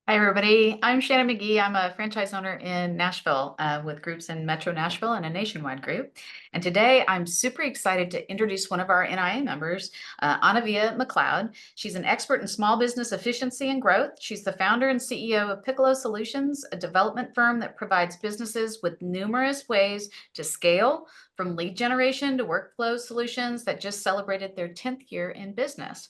Hi, everybody. I'm Shannon McGee. I'm a franchise owner in Nashville with groups in Metro Nashville and a nationwide group. And today I'm super excited to introduce one of our NIA members, Anna-Vija McCloud. She's an expert in small business efficiency and growth. She's the founder and CEO of Piccolo Solutions, a development firm that provides businesses with numerous ways to scale, from lead generation to workflow solutions that just celebrated their 10th year in business.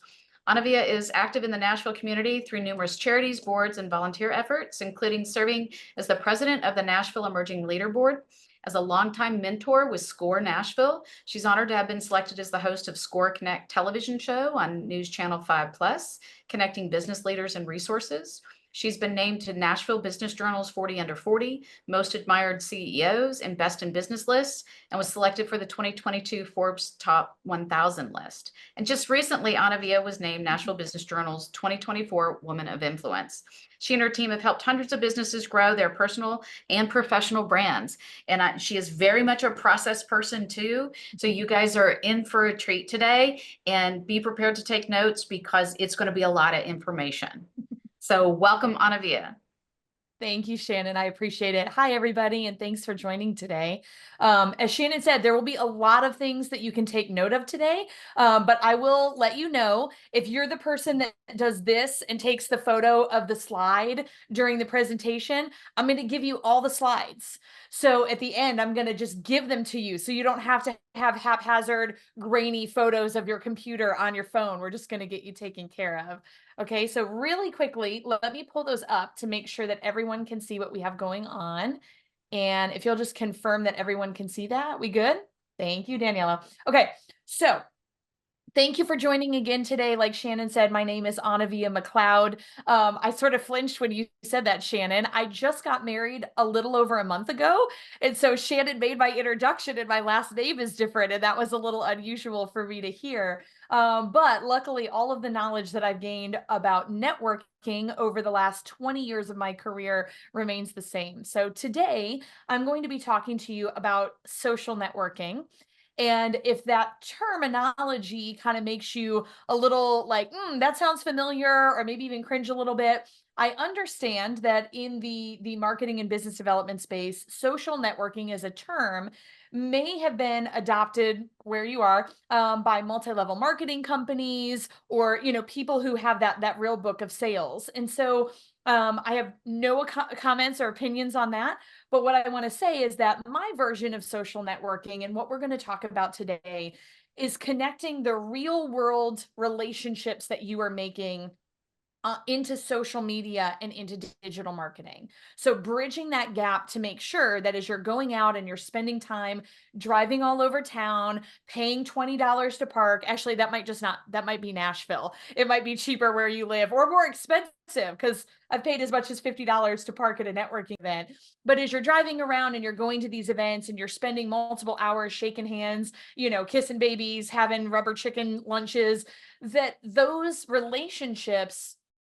Anna-Vija is active in the Nashville community through numerous charities, boards, and volunteer efforts, including serving as the president of the Nashville Emerging Leader Board. As a longtime mentor with SCORE Nashville, she's honored to have been selected as the host of SCORE Connect television show on News Channel 5 Plus, connecting business leaders and resources. She's been named to Nashville Business Journal's 40 Under 40, Most Admired CEOs, and Best in Business lists, and was selected for the 2022 Forbes Top 1000 list. And just recently, Anna-Vija was named Nashville Business Journal's 2024 Woman of Influence. She and her team have helped hundreds of businesses grow their personal and professional brands. And she is very much a process person too. So you guys are in for a treat today, and be prepared to take notes because it's going to be a lot of information. So welcome, Anna-Vija. Thank you, Shannon. I appreciate it. Hi, everybody, and thanks for joining today. As Shannon said, there will be a lot of things that you can take note of today, but I will let you know if you're the person that does this and takes the photo of the slide during the presentation, I'm going to give you all the slides. So at the end, I'm going to just give them to you so you don't have to have haphazard, grainy photos of your computer on your phone. We're just going to get you taken care of. Okay, so really quickly, let me pull those up to make sure that everyone can see what we have going on. And if you'll just confirm that everyone can see that, we good? Thank you, Daniela. Okay, so thank you for joining again today. Like Shannon said, my name is Anna-Vija McCloud. I sort of flinched when you said that, Shannon. I just got married a little over a month ago. And so Shannon made my introduction and my last name is different. And that was a little unusual for me to hear. But luckily, all of the knowledge that I've gained about networking over the last 20 years of my career remains the same. So today, I'm going to be talking to you about social networking. And if that terminology kind of makes you a little like, that sounds familiar, or maybe even cringe a little bit, I understand that in the marketing and business development space, social networking as a term may have been adopted where you are by multi-level marketing companies or people who have that real book of sales. And so I have no comments or opinions on that. But what I want to say is that my version of social networking and what we're going to talk about today is connecting the real world relationships that you are making into social media and into digital marketing. So bridging that gap to make sure that as you're going out and you're spending time driving all over town, paying $20 to park, actually that might be Nashville. It might be cheaper where you live or more expensive because I've paid as much as $50 to park at a networking event. But as you're driving around and you're going to these events and you're spending multiple hours shaking hands, kissing babies, having rubber chicken lunches, that those relationships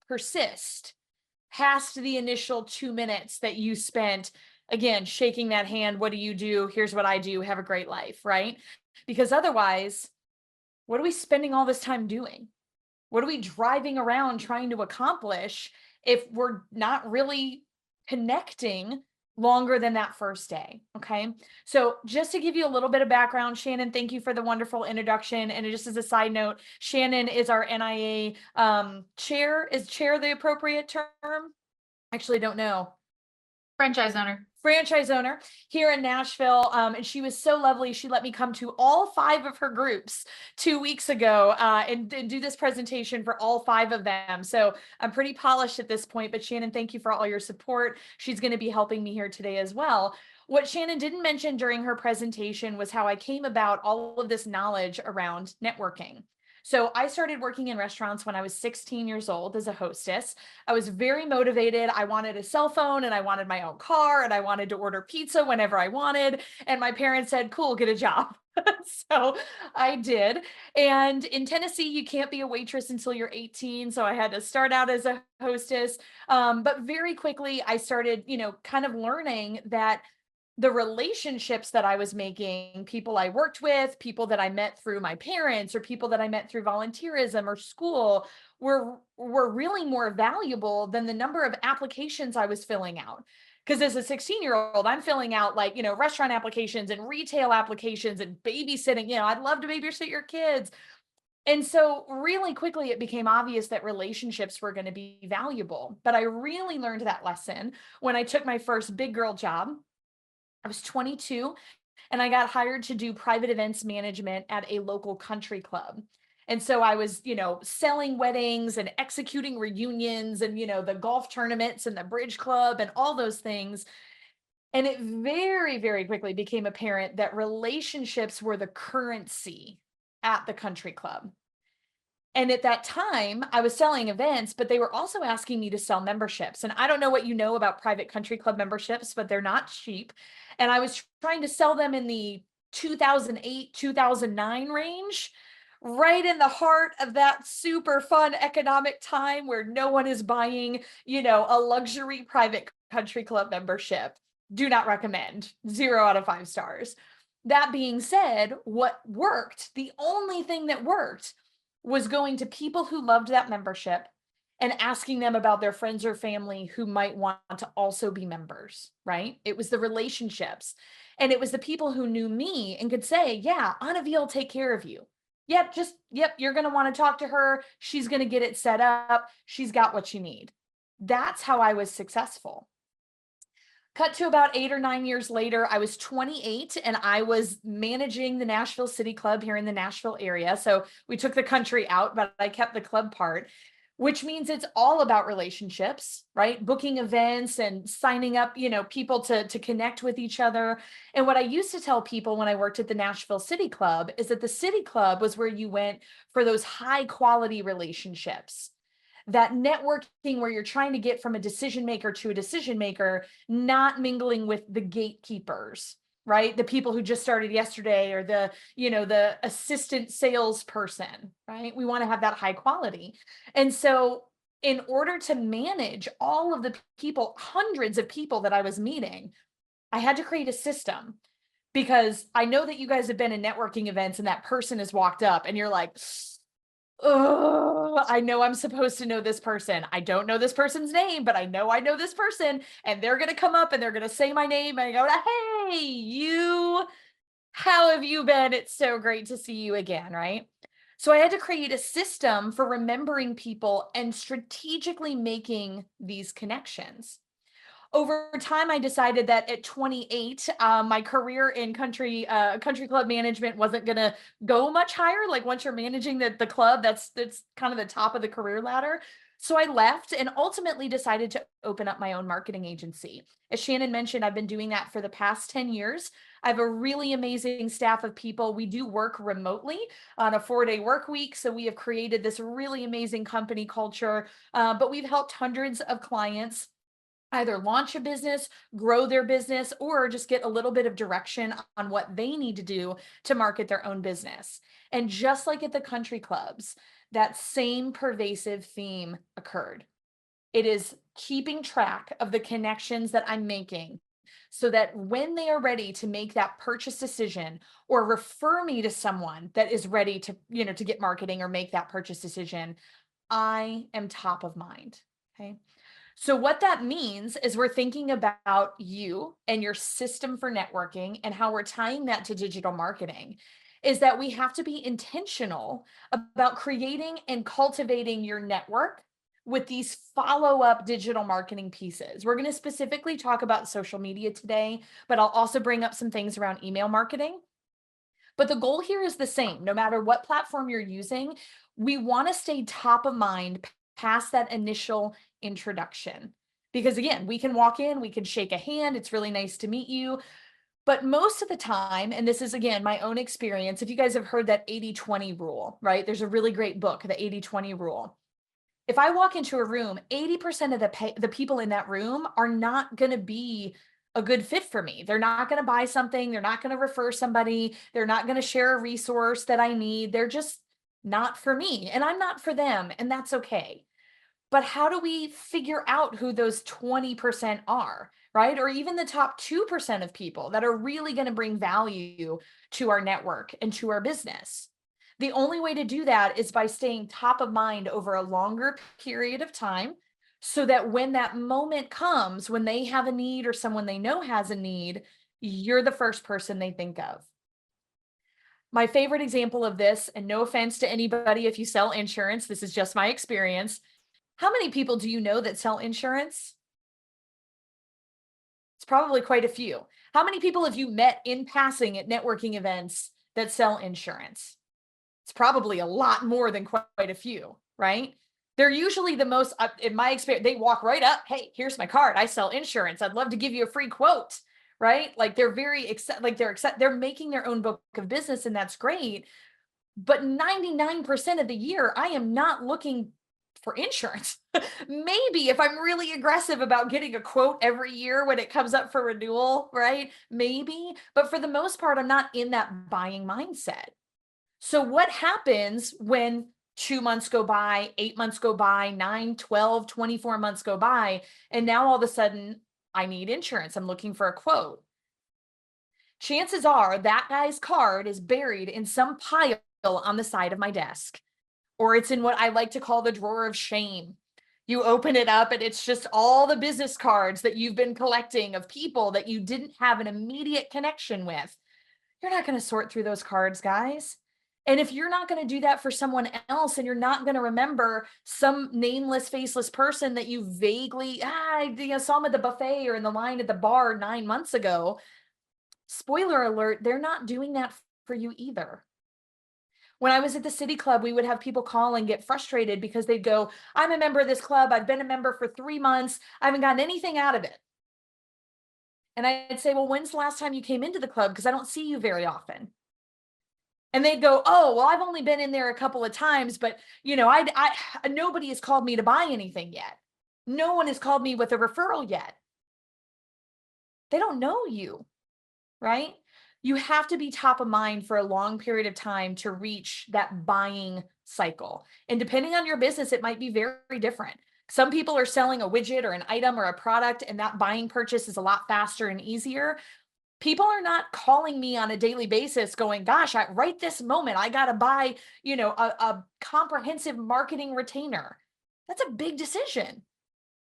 persist past the initial 2 minutes that you spent, again, shaking that hand. What do you do? Here's what I do. Have a great life, right? Because otherwise, what are we spending all this time doing? What are we driving around trying to accomplish if we're not really connecting longer than that first day? Okay. So just to give you a little bit of background, Shannon, thank you for the wonderful introduction. And just as a side note, Shannon is our NIA chair. Is chair the appropriate term? Actually, don't know. Franchise owner here in Nashville. And she was so lovely. She let me come to all 5 of her groups 2 weeks ago and do this presentation for all 5 of them. So I'm pretty polished at this point, but Shannon, thank you for all your support. She's going to be helping me here today as well. What Shannon didn't mention during her presentation was how I came about all of this knowledge around networking. So I started working in restaurants when I was 16 years old as a hostess. I was very motivated. I wanted a cell phone and I wanted my own car and I wanted to order pizza whenever I wanted. And my parents said, cool, get a job. So I did. And in Tennessee, you can't be a waitress until you're 18. So I had to start out as a hostess. But very quickly, I started, kind of learning that the relationships that I was making, people I worked with, people that I met through my parents, or people that I met through volunteerism or school, were really more valuable than the number of applications I was filling out. Because as a 16-year-old, I'm filling out, like, restaurant applications and retail applications and babysitting. I'd love to babysit your kids. And so really quickly it became obvious that relationships were going to be valuable. But I really learned that lesson when I took my first big girl job. I was 22 and I got hired to do private events management at a local country club. And so I was, selling weddings and executing reunions and, the golf tournaments and the bridge club and all those things. And it very, very quickly became apparent that relationships were the currency at the country club. And at that time, I was selling events, but they were also asking me to sell memberships. And I don't know what you know about private country club memberships, but they're not cheap. And I was trying to sell them in the 2008, 2009 range, right in the heart of that super fun economic time where no one is buying, a luxury private country club membership. Do not recommend. 0 out of 5 stars. That being said, what worked, the only thing that worked, was going to people who loved that membership and asking them about their friends or family who might want to also be members, right? It was the relationships. And it was the people who knew me and could say, yeah, Anna-Vija will take care of you. Yep, you're going to want to talk to her. She's going to get it set up. She's got what you need. That's how I was successful. Cut to about 8 or 9 years later, I was 28 and I was managing the Nashville City Club here in the Nashville area. So we took the country out, but I kept the club part, which means it's all about relationships, right? Booking events and signing up, people to connect with each other. And what I used to tell people when I worked at the Nashville City Club is that the City Club was where you went for those high quality relationships. That networking where you're trying to get from a decision maker to a decision maker, not mingling with the gatekeepers, right? The people who just started yesterday, or the assistant salesperson, right? We want to have that high quality. And so in order to manage all of the people, hundreds of people that I was meeting, I had to create a system, because I know that you guys have been in networking events and that person has walked up and you're like, oh, I know I'm supposed to know this person. I don't know this person's name, but I know this person, and they're going to come up and they're going to say my name. And I go, hey, how have you been? It's so great to see you again, right? So I had to create a system for remembering people and strategically making these connections. Over time, I decided that at 28, my career in country club management wasn't going to go much higher. Like, once you're managing the club, that's kind of the top of the career ladder. So I left and ultimately decided to open up my own marketing agency. As Shannon mentioned, I've been doing that for the past 10 years. I have a really amazing staff of people. We do work remotely on a 4-day work week. So we have created this really amazing company culture, but we've helped hundreds of clients either launch a business, grow their business, or just get a little bit of direction on what they need to do to market their own business. And just like at the country clubs, that same pervasive theme occurred. It is keeping track of the connections that I'm making, so that when they are ready to make that purchase decision or refer me to someone that is ready to, to get marketing or make that purchase decision, I am top of mind. Okay. So what that means is we're thinking about you and your system for networking and how we're tying that to digital marketing, is that we have to be intentional about creating and cultivating your network with these follow-up digital marketing pieces. We're going to specifically talk about social media today, but I'll also bring up some things around email marketing. But the goal here is the same. No matter what platform you're using, we want to stay top of mind past that initial introduction. Because again, we can walk in, we can shake a hand, it's really nice to meet you. But most of the time, and this is again my own experience, if you guys have heard that 80-20 rule, right? There's a really great book, the 80-20 rule. If I walk into a room, 80% of the people in that room are not going to be a good fit for me. They're not going to buy something. They're not going to refer somebody. They're not going to share a resource that I need. They're just not for me, and I'm not for them. And that's okay. But how do we figure out who those 20% are, right? Or even the top 2% of people that are really going to bring value to our network and to our business? The only way to do that is by staying top of mind over a longer period of time, so that when that moment comes, when they have a need or someone they know has a need, you're the first person they think of. My favorite example of this, and no offense to anybody if you sell insurance, this is just my experience. How many people do you know that sell insurance? It's probably quite a few. How many people have you met in passing at networking events that sell insurance? It's probably a lot more than quite a few, right? They're usually the most, in my experience, they walk right up. Hey, here's my card. I sell insurance. I'd love to give you a free quote, right? Like they're they're making their own book of business, and that's great. But 99% of the year, I am not looking for insurance. Maybe if I'm really aggressive about getting a quote every year when it comes up for renewal, right? Maybe. But for the most part, I'm not in that buying mindset. So what happens when 2 months go by, 8 months go by, 9, 12, 24 months go by, and now all of a sudden I need insurance. I'm looking for a quote. Chances are that guy's card is buried in some pile on the side of my desk, or it's in what I like to call the drawer of shame. You open it up and it's just all the business cards that you've been collecting of people that you didn't have an immediate connection with. You're not going to sort through those cards, guys. And if you're not going to do that for someone else, and you're not going to remember some nameless, faceless person that you vaguely, saw them at the buffet or in the line at the bar 9 months ago, spoiler alert, they're not doing that for you either. When I was at the city club, we would have people call and get frustrated because they'd go, I'm a member of this club. I've been a member for 3 months. I haven't gotten anything out of it. And I'd say, well, when's the last time you came into the club? Because I don't see you very often. And they'd go, oh, well, I've only been in there a couple of times, but nobody has called me to buy anything yet. No one has called me with a referral yet. They don't know you, right? You have to be top of mind for a long period of time to reach that buying cycle. And depending on your business, it might be very different. Some people are selling a widget or an item or a product, and that buying purchase is a lot faster and easier. People are not calling me on a daily basis going, gosh, right this moment, I got to buy, a comprehensive marketing retainer. That's a big decision.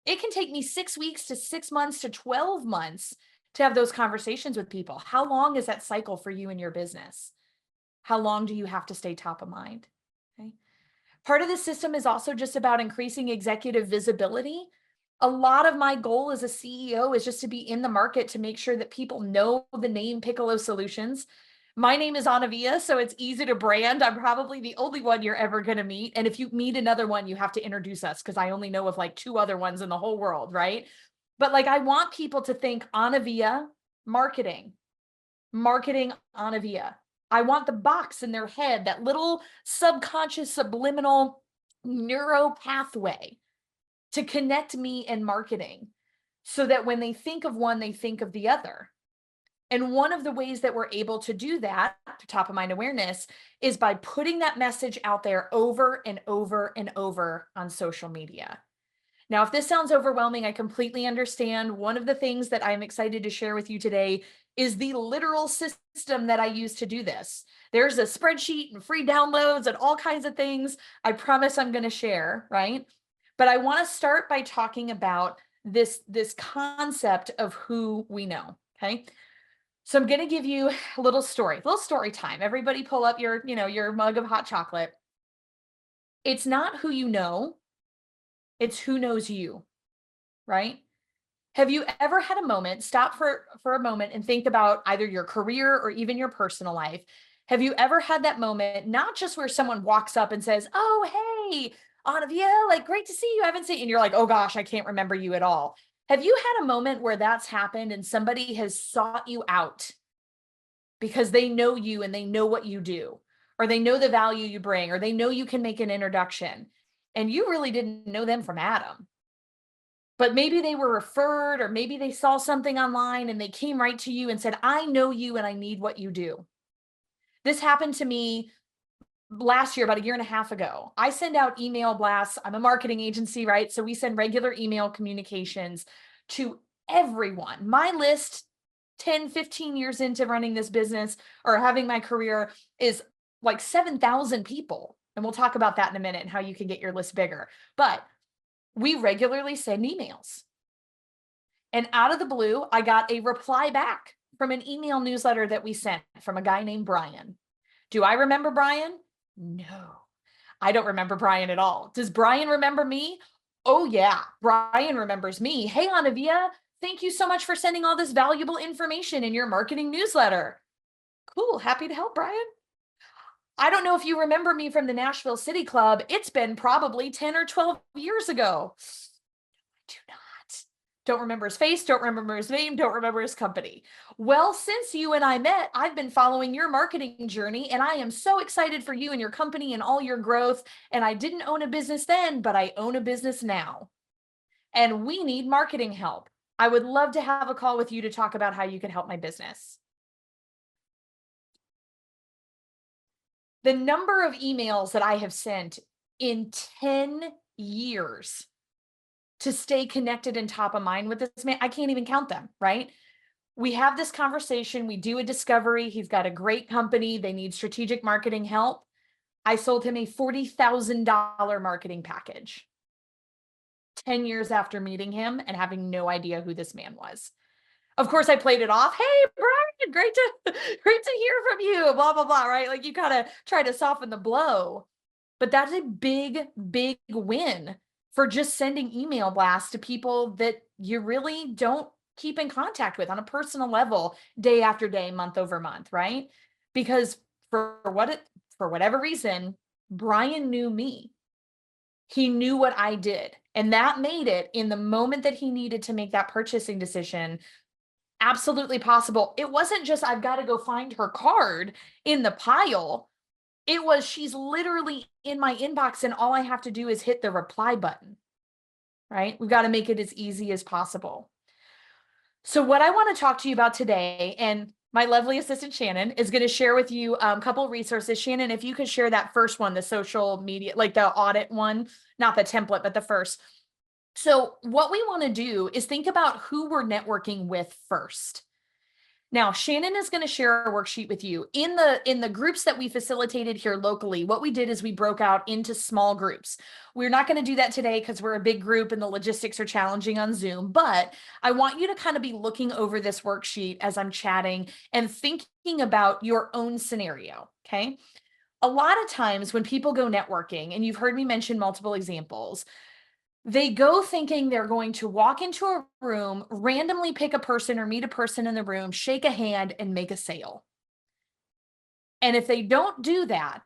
It can take me 6 weeks to 6 months to 12 months to have those conversations with people. How long is that cycle for you in your business? How long do you have to stay top of mind? Okay. Part of the system is also just about increasing executive visibility. A lot of my goal as a CEO is just to be in the market to make sure that people know the name Piccolo Solutions. My name is Anna-Vija, so it's easy to brand. I'm probably the only one you're ever going to meet. And if you meet another one, you have to introduce us, because I only know of like 2 other ones in the whole world, right? But like, I want people to think Anna-Vija marketing Anna-Vija. I want the box in their head, that little subconscious subliminal neuro pathway to connect me and marketing, so that when they think of one, they think of the other. And one of the ways that we're able to do that, top of mind awareness, is by putting that message out there over and over and over on social media. Now, if this sounds overwhelming, I completely understand. One of the things that I'm excited to share with you today is the literal system that I use to do this. There's a spreadsheet and free downloads and all kinds of things I promise I'm going to share, right? But I want to start by talking about this concept of who we know, okay? So I'm going to give you a little story time. Everybody pull up your mug of hot chocolate. It's not who you know, it's who knows you, right? Have you ever had a moment, stop for a moment and think about either your career or even your personal life? Have you ever had that moment, not just where someone walks up and says, oh, hey, Anna-Vija, like, great to see you, I haven't seen, and you're like, oh gosh, I can't remember you at all. Have you had a moment where that's happened and somebody has sought you out because they know you and they know what you do, or they know the value you bring, or they know you can make an introduction, and you really didn't know them from Adam? But maybe they were referred, or maybe they saw something online and they came right to you and said, I know you and I need what you do. This happened to me last year, about a year and a half ago, I send out email blasts. I'm a marketing agency, right? So we send regular email communications to everyone. My list 10, 15 years into running this business or having my career is like 7,000 people. And we'll talk about that in a minute and how you can get your list bigger. But we regularly send emails. And out of the blue, I got a reply back from an email newsletter that we sent from a guy named Brian. Do I remember Brian? No, I don't remember Brian at all. Does Brian remember me? Oh, yeah, Brian remembers me. Hey, Anna-Vija, thank you so much for sending all this valuable information in your marketing newsletter. Cool, happy to help, Brian. I don't know if you remember me from the Nashville City Club. It's been probably 10 or 12 years ago. I do not. Don't remember his face, don't remember his name, don't remember his company. Well, since you and I met, I've been following your marketing journey, and I am so excited for you and your company and all your growth. And I didn't own a business then, but I own a business now. And we need marketing help. I would love to have a call with you to talk about how you can help my business. The number of emails that I have sent in 10 years to stay connected and top of mind with this man, I can't even count them, right? We have this conversation, we do a discovery. He's got a great company, they need strategic marketing help. I sold him a $40,000 marketing package 10 years after meeting him and having no idea who this man was. Of course, I played it off. Hey, Brian, great to hear from you, blah, blah, blah, right? Like you gotta try to soften the blow. But that's a big, big win for just sending email blasts to people that you really don't keep in contact with on a personal level day after day, month over month, right? Because for whatever reason, Brian knew me. He knew what I did. And that made it, in the moment that he needed to make that purchasing decision, absolutely possible. It wasn't just, I've got to go find her card in the pile. It was, she's literally in my inbox and all I have to do is hit the reply button, right? We've got to make it as easy as possible. So what I want to talk to you about today, and my lovely assistant Shannon is going to share with you a couple of resources. Shannon, if you could share that first one, the social media, like the audit one, not the template, but the first. So what we want to do is think about who we're networking with first. Now, Shannon is going to share a worksheet with you. In the groups that we facilitated here locally, what we did is we broke out into small groups. We're not going to do that today because we're a big group and the logistics are challenging on Zoom, but I want you to kind of be looking over this worksheet as I'm chatting and thinking about your own scenario, okay? A lot of times when people go networking, and you've heard me mention multiple examples, they go thinking they're going to walk into a room, randomly pick a person or meet a person in the room, shake a hand, and make a sale. And if they don't do that,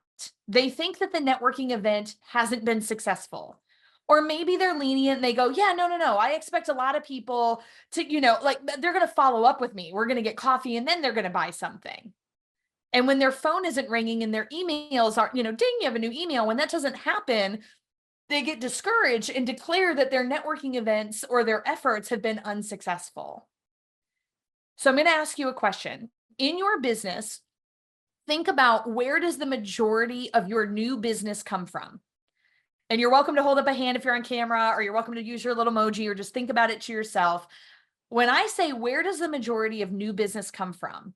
they think that the networking event hasn't been successful. Or maybe they're lenient and they go, yeah, no. I expect a lot of people to, like they're going to follow up with me. We're going to get coffee and then they're going to buy something. And when their phone isn't ringing and their emails are, ding, you have a new email. When that doesn't happen, they get discouraged and declare that their networking events or their efforts have been unsuccessful. So I'm going to ask you a question. In your business, think about, where does the majority of your new business come from? And you're welcome to hold up a hand if you're on camera, or you're welcome to use your little emoji, or just think about it to yourself. When I say, where does the majority of new business come from?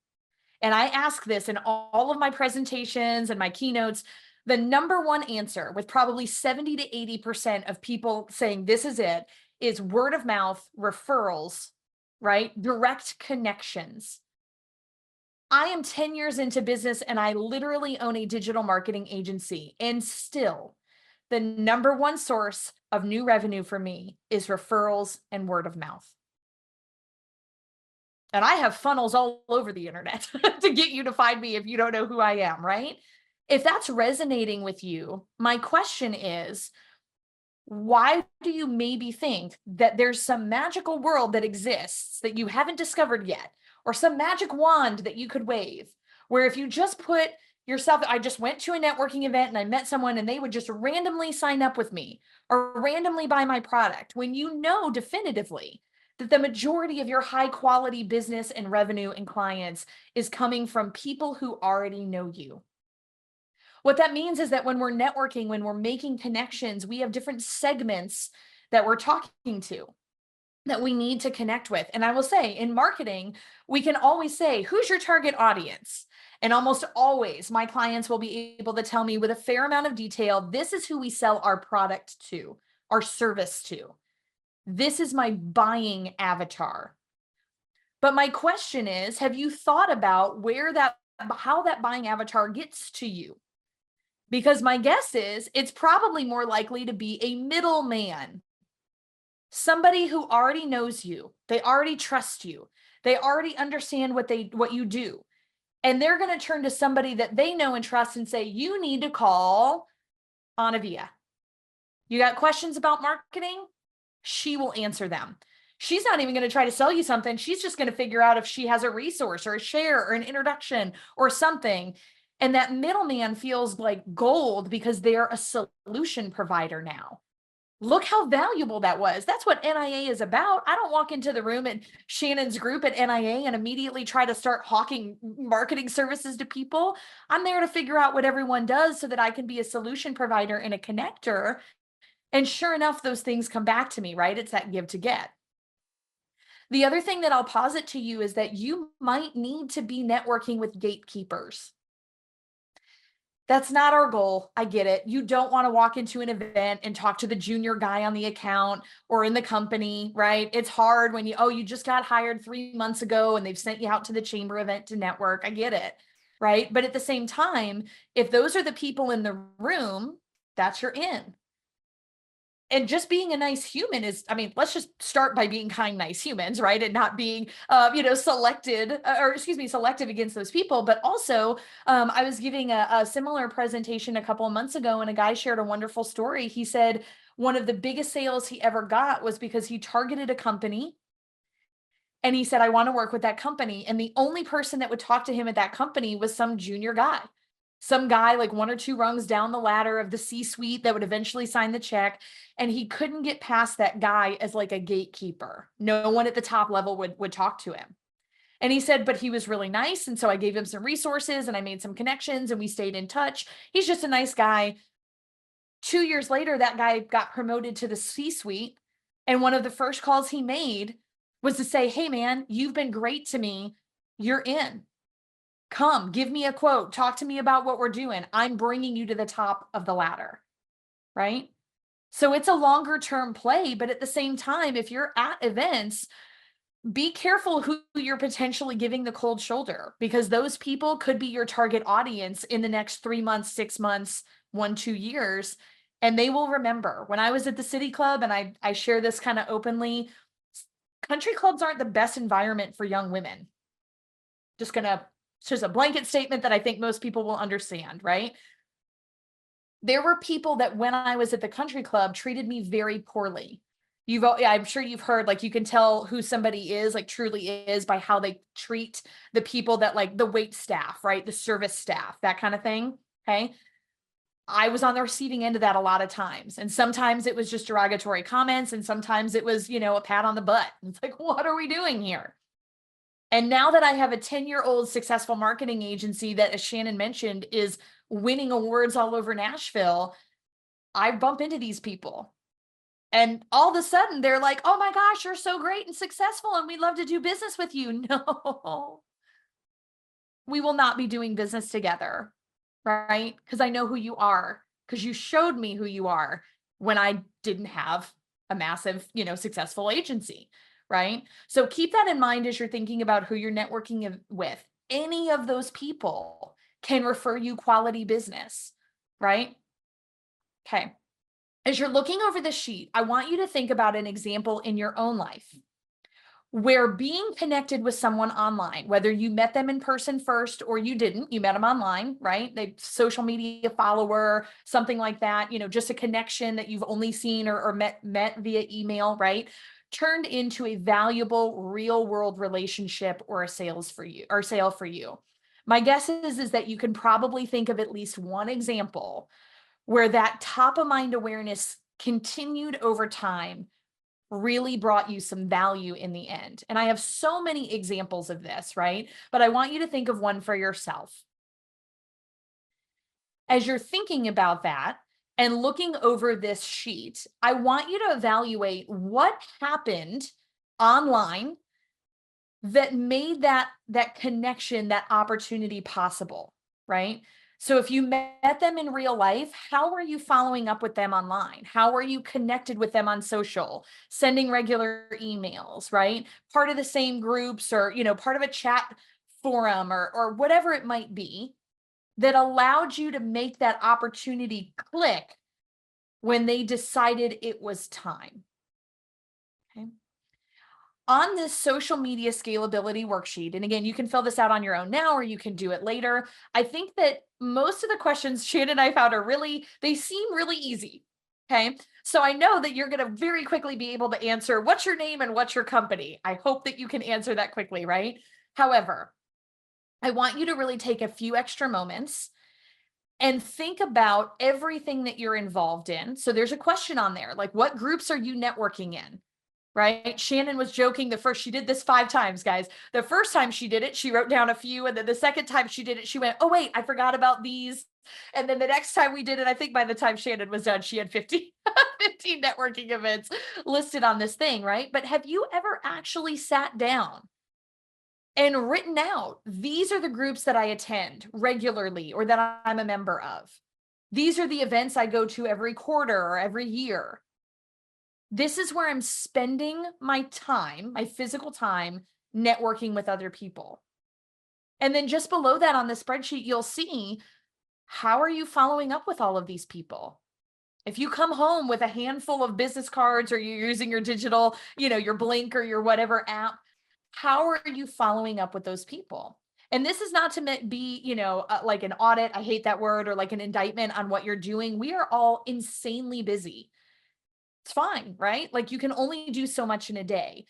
And I ask this in all of my presentations and my keynotes, the number one answer, with probably 70 to 80% of people saying this is it, is word of mouth, referrals, right? Direct connections. I am 10 years into business and I literally own a digital marketing agency, and still the number one source of new revenue for me is referrals and word of mouth. And I have funnels all over the internet to get you to find me if you don't know who I am, right? If that's resonating with you, my question is, why do you maybe think that there's some magical world that exists that you haven't discovered yet, or some magic wand that you could wave, where if you just put yourself, I just went to a networking event and I met someone and they would just randomly sign up with me or randomly buy my product, when you know definitively that the majority of your high quality business and revenue and clients is coming from people who already know you? What that means is that when we're networking, when we're making connections, we have different segments that we're talking to, that we need to connect with. And I will say, in marketing, we can always say, who's your target audience? And almost always my clients will be able to tell me with a fair amount of detail, this is who we sell our product to, our service to. This is my buying avatar. But my question is, have you thought about how that buying avatar gets to you? Because my guess is it's probably more likely to be a middleman, somebody who already knows you, they already trust you, they already understand what you do. And they're going to turn to somebody that they know and trust and say, you need to call Anna-Vija. You got questions about marketing? She will answer them. She's not even going to try to sell you something. She's just going to figure out if she has a resource or a share or an introduction or something. And that middleman feels like gold because they're a solution provider now. Look how valuable that was. That's what NIA is about. I don't walk into the room at Shannon's group at NIA and immediately try to start hawking marketing services to people. I'm there to figure out what everyone does so that I can be a solution provider and a connector. And sure enough, those things come back to me, right? It's that give to get. The other thing that I'll posit to you is that you might need to be networking with gatekeepers. That's not our goal. I get it. You don't want to walk into an event and talk to the junior guy on the account or in the company, right? It's hard when you just got hired 3 months ago and they've sent you out to the chamber event to network. I get it, right? But at the same time, if those are the people in the room, that's your in. And just being a nice human is, I mean, let's just start by being kind, nice humans, right? And not being, selective against those people. But also, I was giving a similar presentation a couple of months ago, and a guy shared a wonderful story. He said one of the biggest sales he ever got was because he targeted a company. And he said, I want to work with that company. And the only person that would talk to him at that company was some junior guy. Some guy like 1 or 2 rungs down the ladder of the C-suite that would eventually sign the check. And he couldn't get past that guy as like a gatekeeper. No one at the top level would talk to him. And he said, but he was really nice. And so I gave him some resources and I made some connections and we stayed in touch. He's just a nice guy. 2 years later, that guy got promoted to the C-suite. And one of the first calls he made was to say, hey man, you've been great to me. You're in. Come, give me a quote. Talk to me about what we're doing. I'm bringing you to the top of the ladder, right? So it's a longer term play, but at the same time, if you're at events, be careful who you're potentially giving the cold shoulder, because those people could be your target audience in the next 3 months, 6 months, 1, 2 years. And they will remember. When I was at the City Club, and I share this kind of openly, country clubs aren't the best environment for young women. It's just a blanket statement that I think most people will understand, right? There were people that when I was at the country club treated me very poorly. I'm sure you've heard, like, you can tell who somebody is, like truly is, by how they treat the people that, like, the wait staff, right? The service staff, that kind of thing. Okay. I was on the receiving end of that a lot of times. And sometimes it was just derogatory comments. And sometimes it was, a pat on the butt. It's like, what are we doing here? And now that I have a 10-year-old successful marketing agency that, as Shannon mentioned, is winning awards all over Nashville, I bump into these people. And all of a sudden they're like, oh my gosh, you're so great and successful and we'd love to do business with you. No, we will not be doing business together, right? Because I know who you are, because you showed me who you are when I didn't have a massive, successful agency. Right? So keep that in mind as you're thinking about who you're networking with. Any of those people can refer you quality business, right? Okay. As you're looking over the sheet, I want you to think about an example in your own life where being connected with someone online, whether you met them in person first or you didn't, you met them online, right? They social media follower, something like that, just a connection that you've only seen or met via email, right? Turned into a valuable real world relationship or a sale for you. My guess is that you can probably think of at least one example where that top of mind awareness continued over time really brought you some value in the end. And I have so many examples of this, right? But I want you to think of one for yourself. As you're thinking about that and looking over this sheet, I want you to evaluate what happened online that made that connection, that opportunity possible, right? So if you met them in real life, how are you following up with them online? How are you connected with them on social, sending regular emails, right? Part of the same groups, or, part of a chat forum, or whatever it might be, that allowed you to make that opportunity click when they decided it was time. Okay. On this social media scalability worksheet, and again, you can fill this out on your own now, or you can do it later. I think that most of the questions Shannon and I found they seem really easy. Okay. So I know that you're going to very quickly be able to answer what's your name and what's your company. I hope that you can answer that quickly, right? However, I want you to really take a few extra moments and think about everything that you're involved in. So there's a question on there, like, what groups are you networking in? Right? Shannon was joking she did this 5 times, guys. The first time she did it, she wrote down a few. And then the second time she did it, she went, oh, wait, I forgot about these. And then the next time we did it, I think by the time Shannon was done, she had 15 networking events listed on this thing, right? But have you ever actually sat down and written out, these are the groups that I attend regularly or that I'm a member of? These are the events I go to every quarter or every year. This is where I'm spending my time, my physical time, networking with other people. And then just below that on the spreadsheet, you'll see, how are you following up with all of these people? If you come home with a handful of business cards, or you're using your digital, your Blink or your whatever app, how are you following up with those people? And this is not to be, like an audit. I hate that word, or like an indictment on what you're doing. We are all insanely busy. It's fine, right? Like, you can only do so much in a day.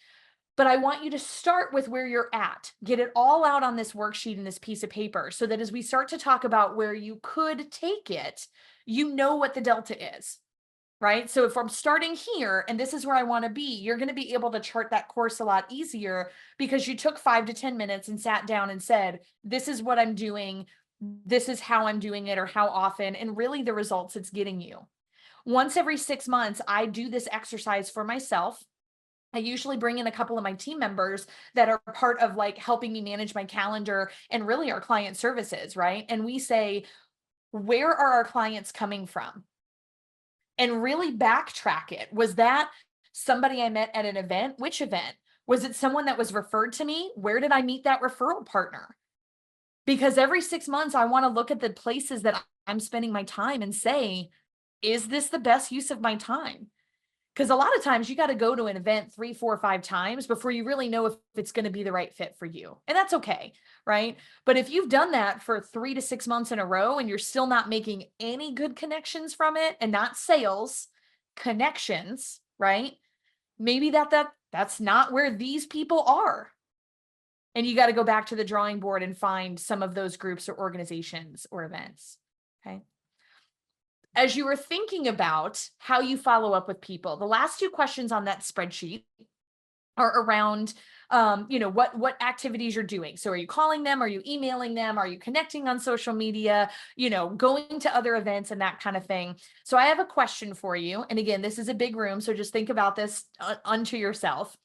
But I want you to start with where you're at. Get it all out on this worksheet and this piece of paper, so that as we start to talk about where you could take it, you know what the delta is, right? So if I'm starting here and this is where I want to be, you're going to be able to chart that course a lot easier, because you took 5 to 10 minutes and sat down and said, this is what I'm doing. This is how I'm doing it, or how often, and really the results it's getting you. Once every 6 months, I do this exercise for myself. I usually bring in a couple of my team members that are part of, like, helping me manage my calendar and really our client services, right? And we say, where are our clients coming from? And really backtrack it. Was that somebody I met at an event? Which event? Was it someone that was referred to me? Where did I meet that referral partner? Because every 6 months, I want to look at the places that I'm spending my time and say, is this the best use of my time? Because a lot of times you got to go to an event 3, 4, 5 times before you really know if it's going to be the right fit for you. And that's okay, right? But if you've done that for 3 to 6 months in a row and you're still not making any good connections from it, and not sales, connections, right? Maybe that's not where these people are. And you got to go back to the drawing board and find some of those groups or organizations or events. Okay. As you were thinking about how you follow up with people, the last 2 questions on that spreadsheet are around, what activities you're doing. So are you calling them? Are you emailing them? Are you connecting on social media, going to other events and that kind of thing? So I have a question for you. And again, this is a big room, so just think about this unto yourself.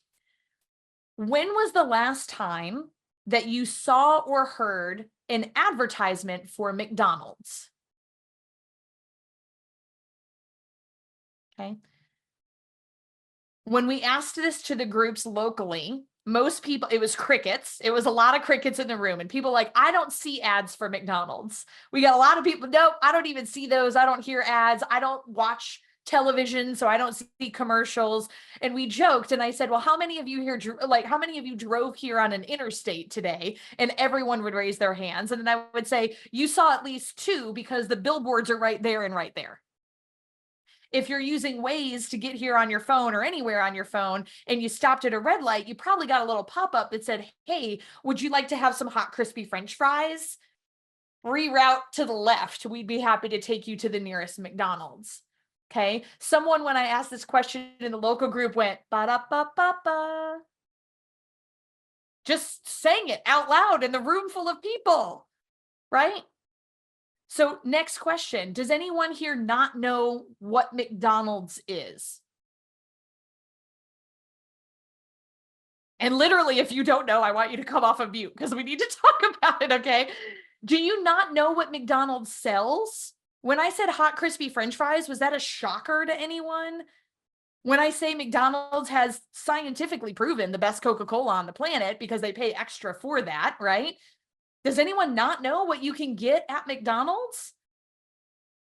When was the last time that you saw or heard an advertisement for McDonald's? Okay. When we asked this to the groups locally, most people, it was crickets. It was a lot of crickets in the room, and people like, I don't see ads for McDonald's. We got a lot of people, nope, I don't even see those. I don't hear ads. I don't watch television, so I don't see commercials. And we joked, and I said, well, how many of you here, how many of you drove here on an interstate today? And everyone would raise their hands. And then I would say, you saw at least 2, because the billboards are right there and right there. If you're using Waze to get here on your phone or anywhere on your phone, and you stopped at a red light, you probably got a little pop-up that said, hey, would you like to have some hot, crispy French fries? Reroute to the left. We'd be happy to take you to the nearest McDonald's. Okay. Someone, when I asked this question in the local group, went, ba-da-ba-ba-ba. Just saying it out loud in the room full of people, right? So next question, does anyone here not know what McDonald's is? And literally, if you don't know, I want you to come off of mute because we need to talk about it, okay? Do you not know what McDonald's sells? When I said hot, crispy French fries, was that a shocker to anyone? When I say McDonald's has scientifically proven the best Coca-Cola on the planet because they pay extra for that, right? Does anyone not know what you can get at McDonald's?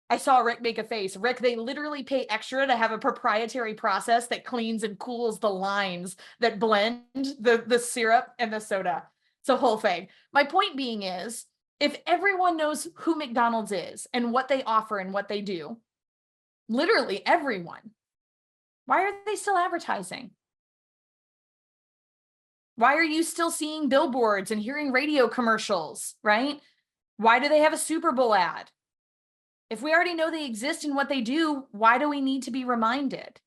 I saw Rick make a face. Rick, they literally pay extra to have a proprietary process that cleans and cools the lines that blend the syrup and the soda. It's a whole thing. My point being is, if everyone knows who McDonald's is and what they offer and what they do, literally everyone, why are they still advertising? Why are you still seeing billboards and hearing radio commercials, right? Why do they have a Super Bowl ad? If we already know they exist and what they do, why do we need to be reminded?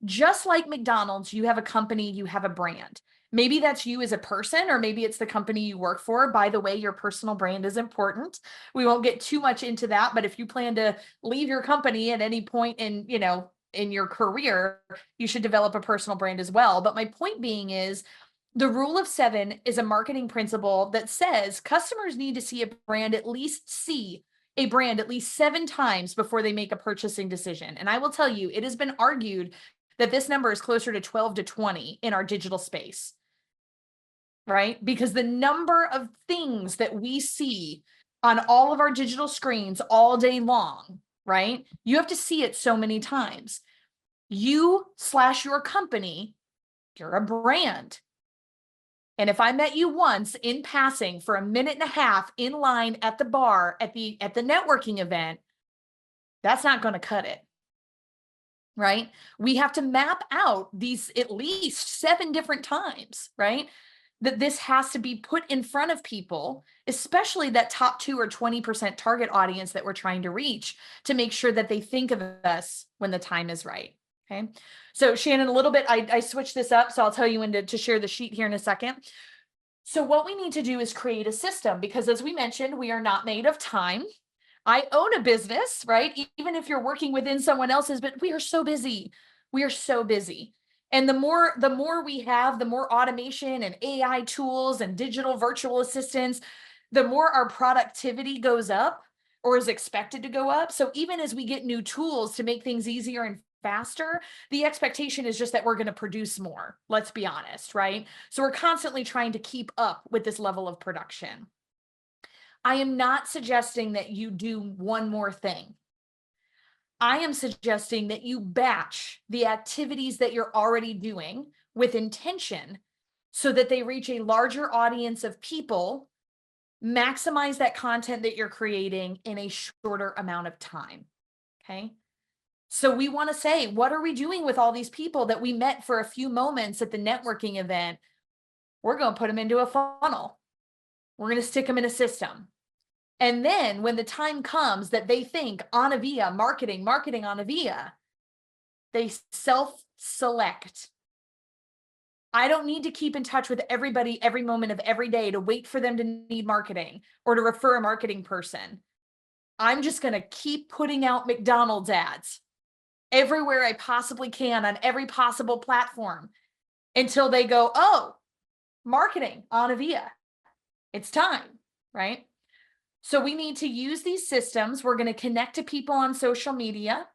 Just like McDonald's, you have a company, you have a brand. Maybe that's you as a person, or maybe it's the company you work for. By the way, your personal brand is important. We won't get too much into that, but if you plan to leave your company at any point in, in your career, you should develop a personal brand as well. But my point being is, the rule of 7 is a marketing principle that says customers need to see a brand at least 7 times before they make a purchasing decision. And I will tell you, it has been argued that this number is closer to 12 to 20 in our digital space, right? Because the number of things that we see on all of our digital screens all day long, right? You have to see it so many times. You/your company, you're a brand. And if I met you once in passing for a minute and a half in line at the bar at the networking event, that's not going to cut it. Right? We have to map out these at least 7 different times, right? That this has to be put in front of people, especially that top 2 or 20% target audience that we're trying to reach, to make sure that they think of us when the time is right. Okay. So Shannon, a little bit, I switched this up, so I'll tell you when to share the sheet here in a second. So what we need to do is create a system, because as we mentioned, we are not made of time. I own a business, right? Even if you're working within someone else's, but we are so busy. We are so busy. And the more we have, the more automation and AI tools and digital virtual assistants, the more our productivity goes up or is expected to go up. So even as we get new tools to make things easier and faster, the expectation is just that we're going to produce more. Let's be honest, right? So we're constantly trying to keep up with this level of production. I am not suggesting that you do one more thing. I am suggesting that you batch the activities that you're already doing with intention so that they reach a larger audience of people, maximize that content that you're creating in a shorter amount of time. Okay. So we want to say, what are we doing with all these people that we met for a few moments at the networking event? We're going to put them into a funnel. We're going to stick them in a system. And then when the time comes that they think Anna-Vija, marketing Anna-Vija, they self-select. I don't need to keep in touch with everybody every moment of every day to wait for them to need marketing or to refer a marketing person. I'm just going to keep putting out McDonald's ads everywhere I possibly can on every possible platform until they go, oh, marketing Anna-Vija. It's time, right? So we need to use these systems. We're going to connect to people on social media.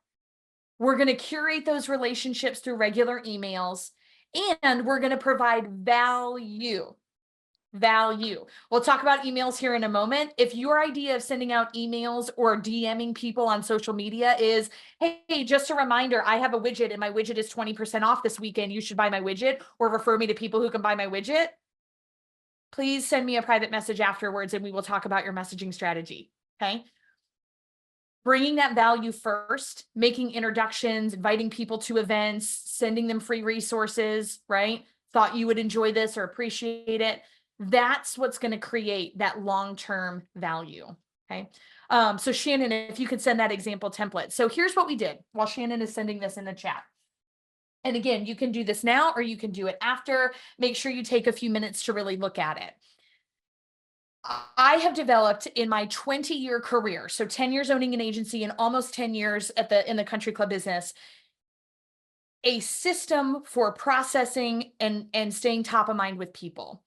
We're going to curate those relationships through regular emails, and we're going to provide value. We'll talk about emails here in a moment. If your idea of sending out emails or DMing people on social media is, hey, just a reminder, I have a widget and my widget is 20% off this weekend. You should buy my widget or refer me to people who can buy my widget. Please send me a private message afterwards and we will talk about your messaging strategy. Okay. Bringing that value first, making introductions, inviting people to events, sending them free resources, right? Thought you would enjoy this or appreciate it. That's what's going to create that long-term value. Okay. So Shannon, if you could send that example template. So here's what we did while Shannon is sending this in the chat. And again, you can do this now or you can do it after. Make sure you take a few minutes to really look at it. I have developed in my 20-year career, so 10 years owning an agency and almost 10 years in the country club business, a system for processing and staying top of mind with people.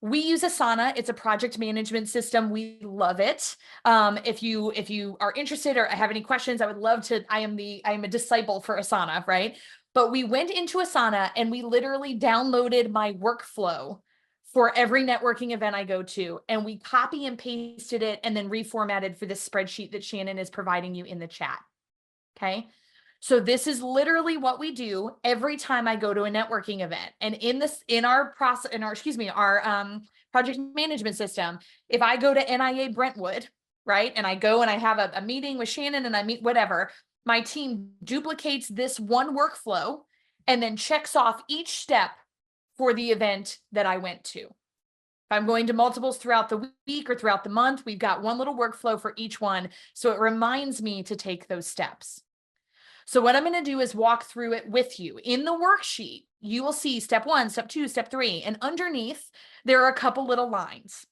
We use Asana. It's a project management system. We love it. If you are interested or have any questions, I would love to. I am a disciple for Asana, right? But we went into Asana and we literally downloaded my workflow for every networking event I go to, and we copy and pasted it and then reformatted for this spreadsheet that Shannon is providing you in the chat. Okay. So this is literally what we do every time I go to a networking event. And in our process, our project management system, if I go to NIA Brentwood, right, and I go and I have a meeting with Shannon and I meet whatever, my team duplicates this one workflow and then checks off each step for the event that I went to. If I'm going to multiples throughout the week or throughout the month, we've got one little workflow for each one. So it reminds me to take those steps. So what I'm going to do is walk through it with you. In the worksheet, you will see step 1, step 2, step 3, and underneath there are a couple little lines.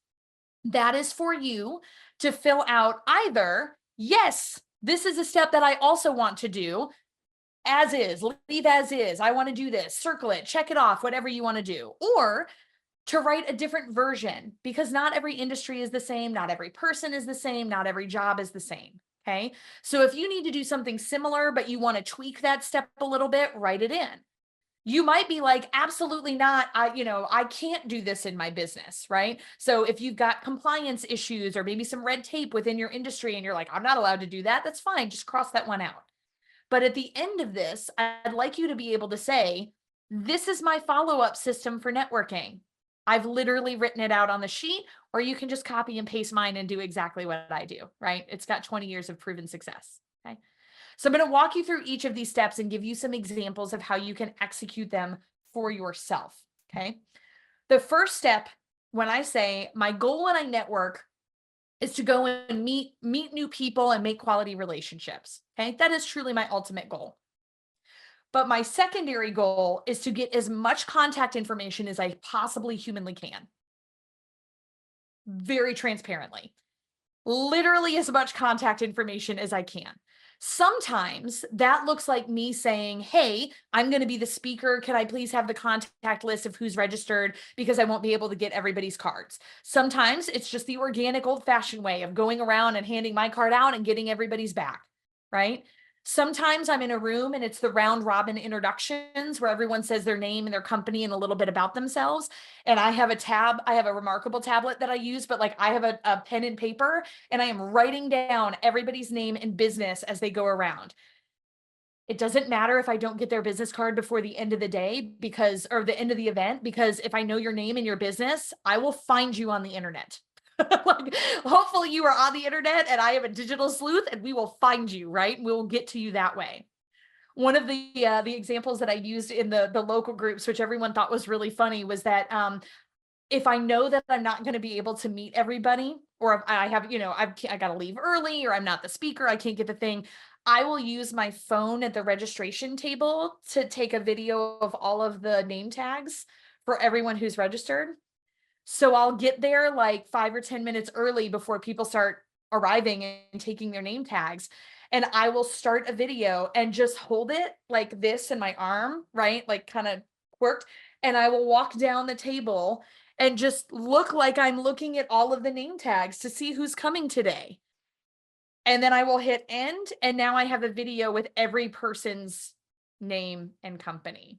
That is for you to fill out either, yes, this is a step that I also want to do, as is, leave as is, I want to do this, circle it, check it off, whatever you want to do, or to write a different version, because not every industry is the same, not every person is the same, not every job is the same. Okay. So if you need to do something similar, but you want to tweak that step a little bit, write it in. You might be like, absolutely not. I can't do this in my business, right? So if you've got compliance issues or maybe some red tape within your industry and you're like, I'm not allowed to do that, that's fine. Just cross that one out. But at the end of this, I'd like you to be able to say, this is my follow-up system for networking. I've literally written it out on the sheet, or you can just copy and paste mine and do exactly what I do, right? It's got 20 years of proven success, okay? So I'm going to walk you through each of these steps and give you some examples of how you can execute them for yourself, okay? The first step, when I say my goal when I network is to go and meet new people and make quality relationships, okay? That is truly my ultimate goal. But my secondary goal is to get as much contact information as I possibly humanly can. Very transparently. Literally as much contact information as I can. Sometimes that looks like me saying, hey, I'm going to be the speaker. Can I please have the contact list of who's registered, because I won't be able to get everybody's cards. Sometimes it's just the organic old-fashioned way of going around and handing my card out and getting everybody's back, right? Sometimes I'm in a room and it's the round robin introductions where everyone says their name and their company and a little bit about themselves. And I have a remarkable tablet that I use, but like I have a pen and paper and I am writing down everybody's name and business as they go around. It doesn't matter if I don't get their business card before the end of the day or the end of the event, because if I know your name and your business, I will find you on the internet. Like, hopefully you are on the internet and I am a digital sleuth and we will find you, right? We will get to you that way. One of the examples that I used in the local groups, which everyone thought was really funny, was that if I know that I'm not going to be able to meet everybody, or if I have, I got to leave early, or I'm not the speaker, I can't get the thing, I will use my phone at the registration table to take a video of all of the name tags for everyone who's registered. So I'll get there like 5 or 10 minutes early before people start arriving and taking their name tags. And I will start a video and just hold it like this in my arm, right? Like kind of quirked. And I will walk down the table and just look like I'm looking at all of the name tags to see who's coming today. And then I will hit end. And now I have a video with every person's name and company.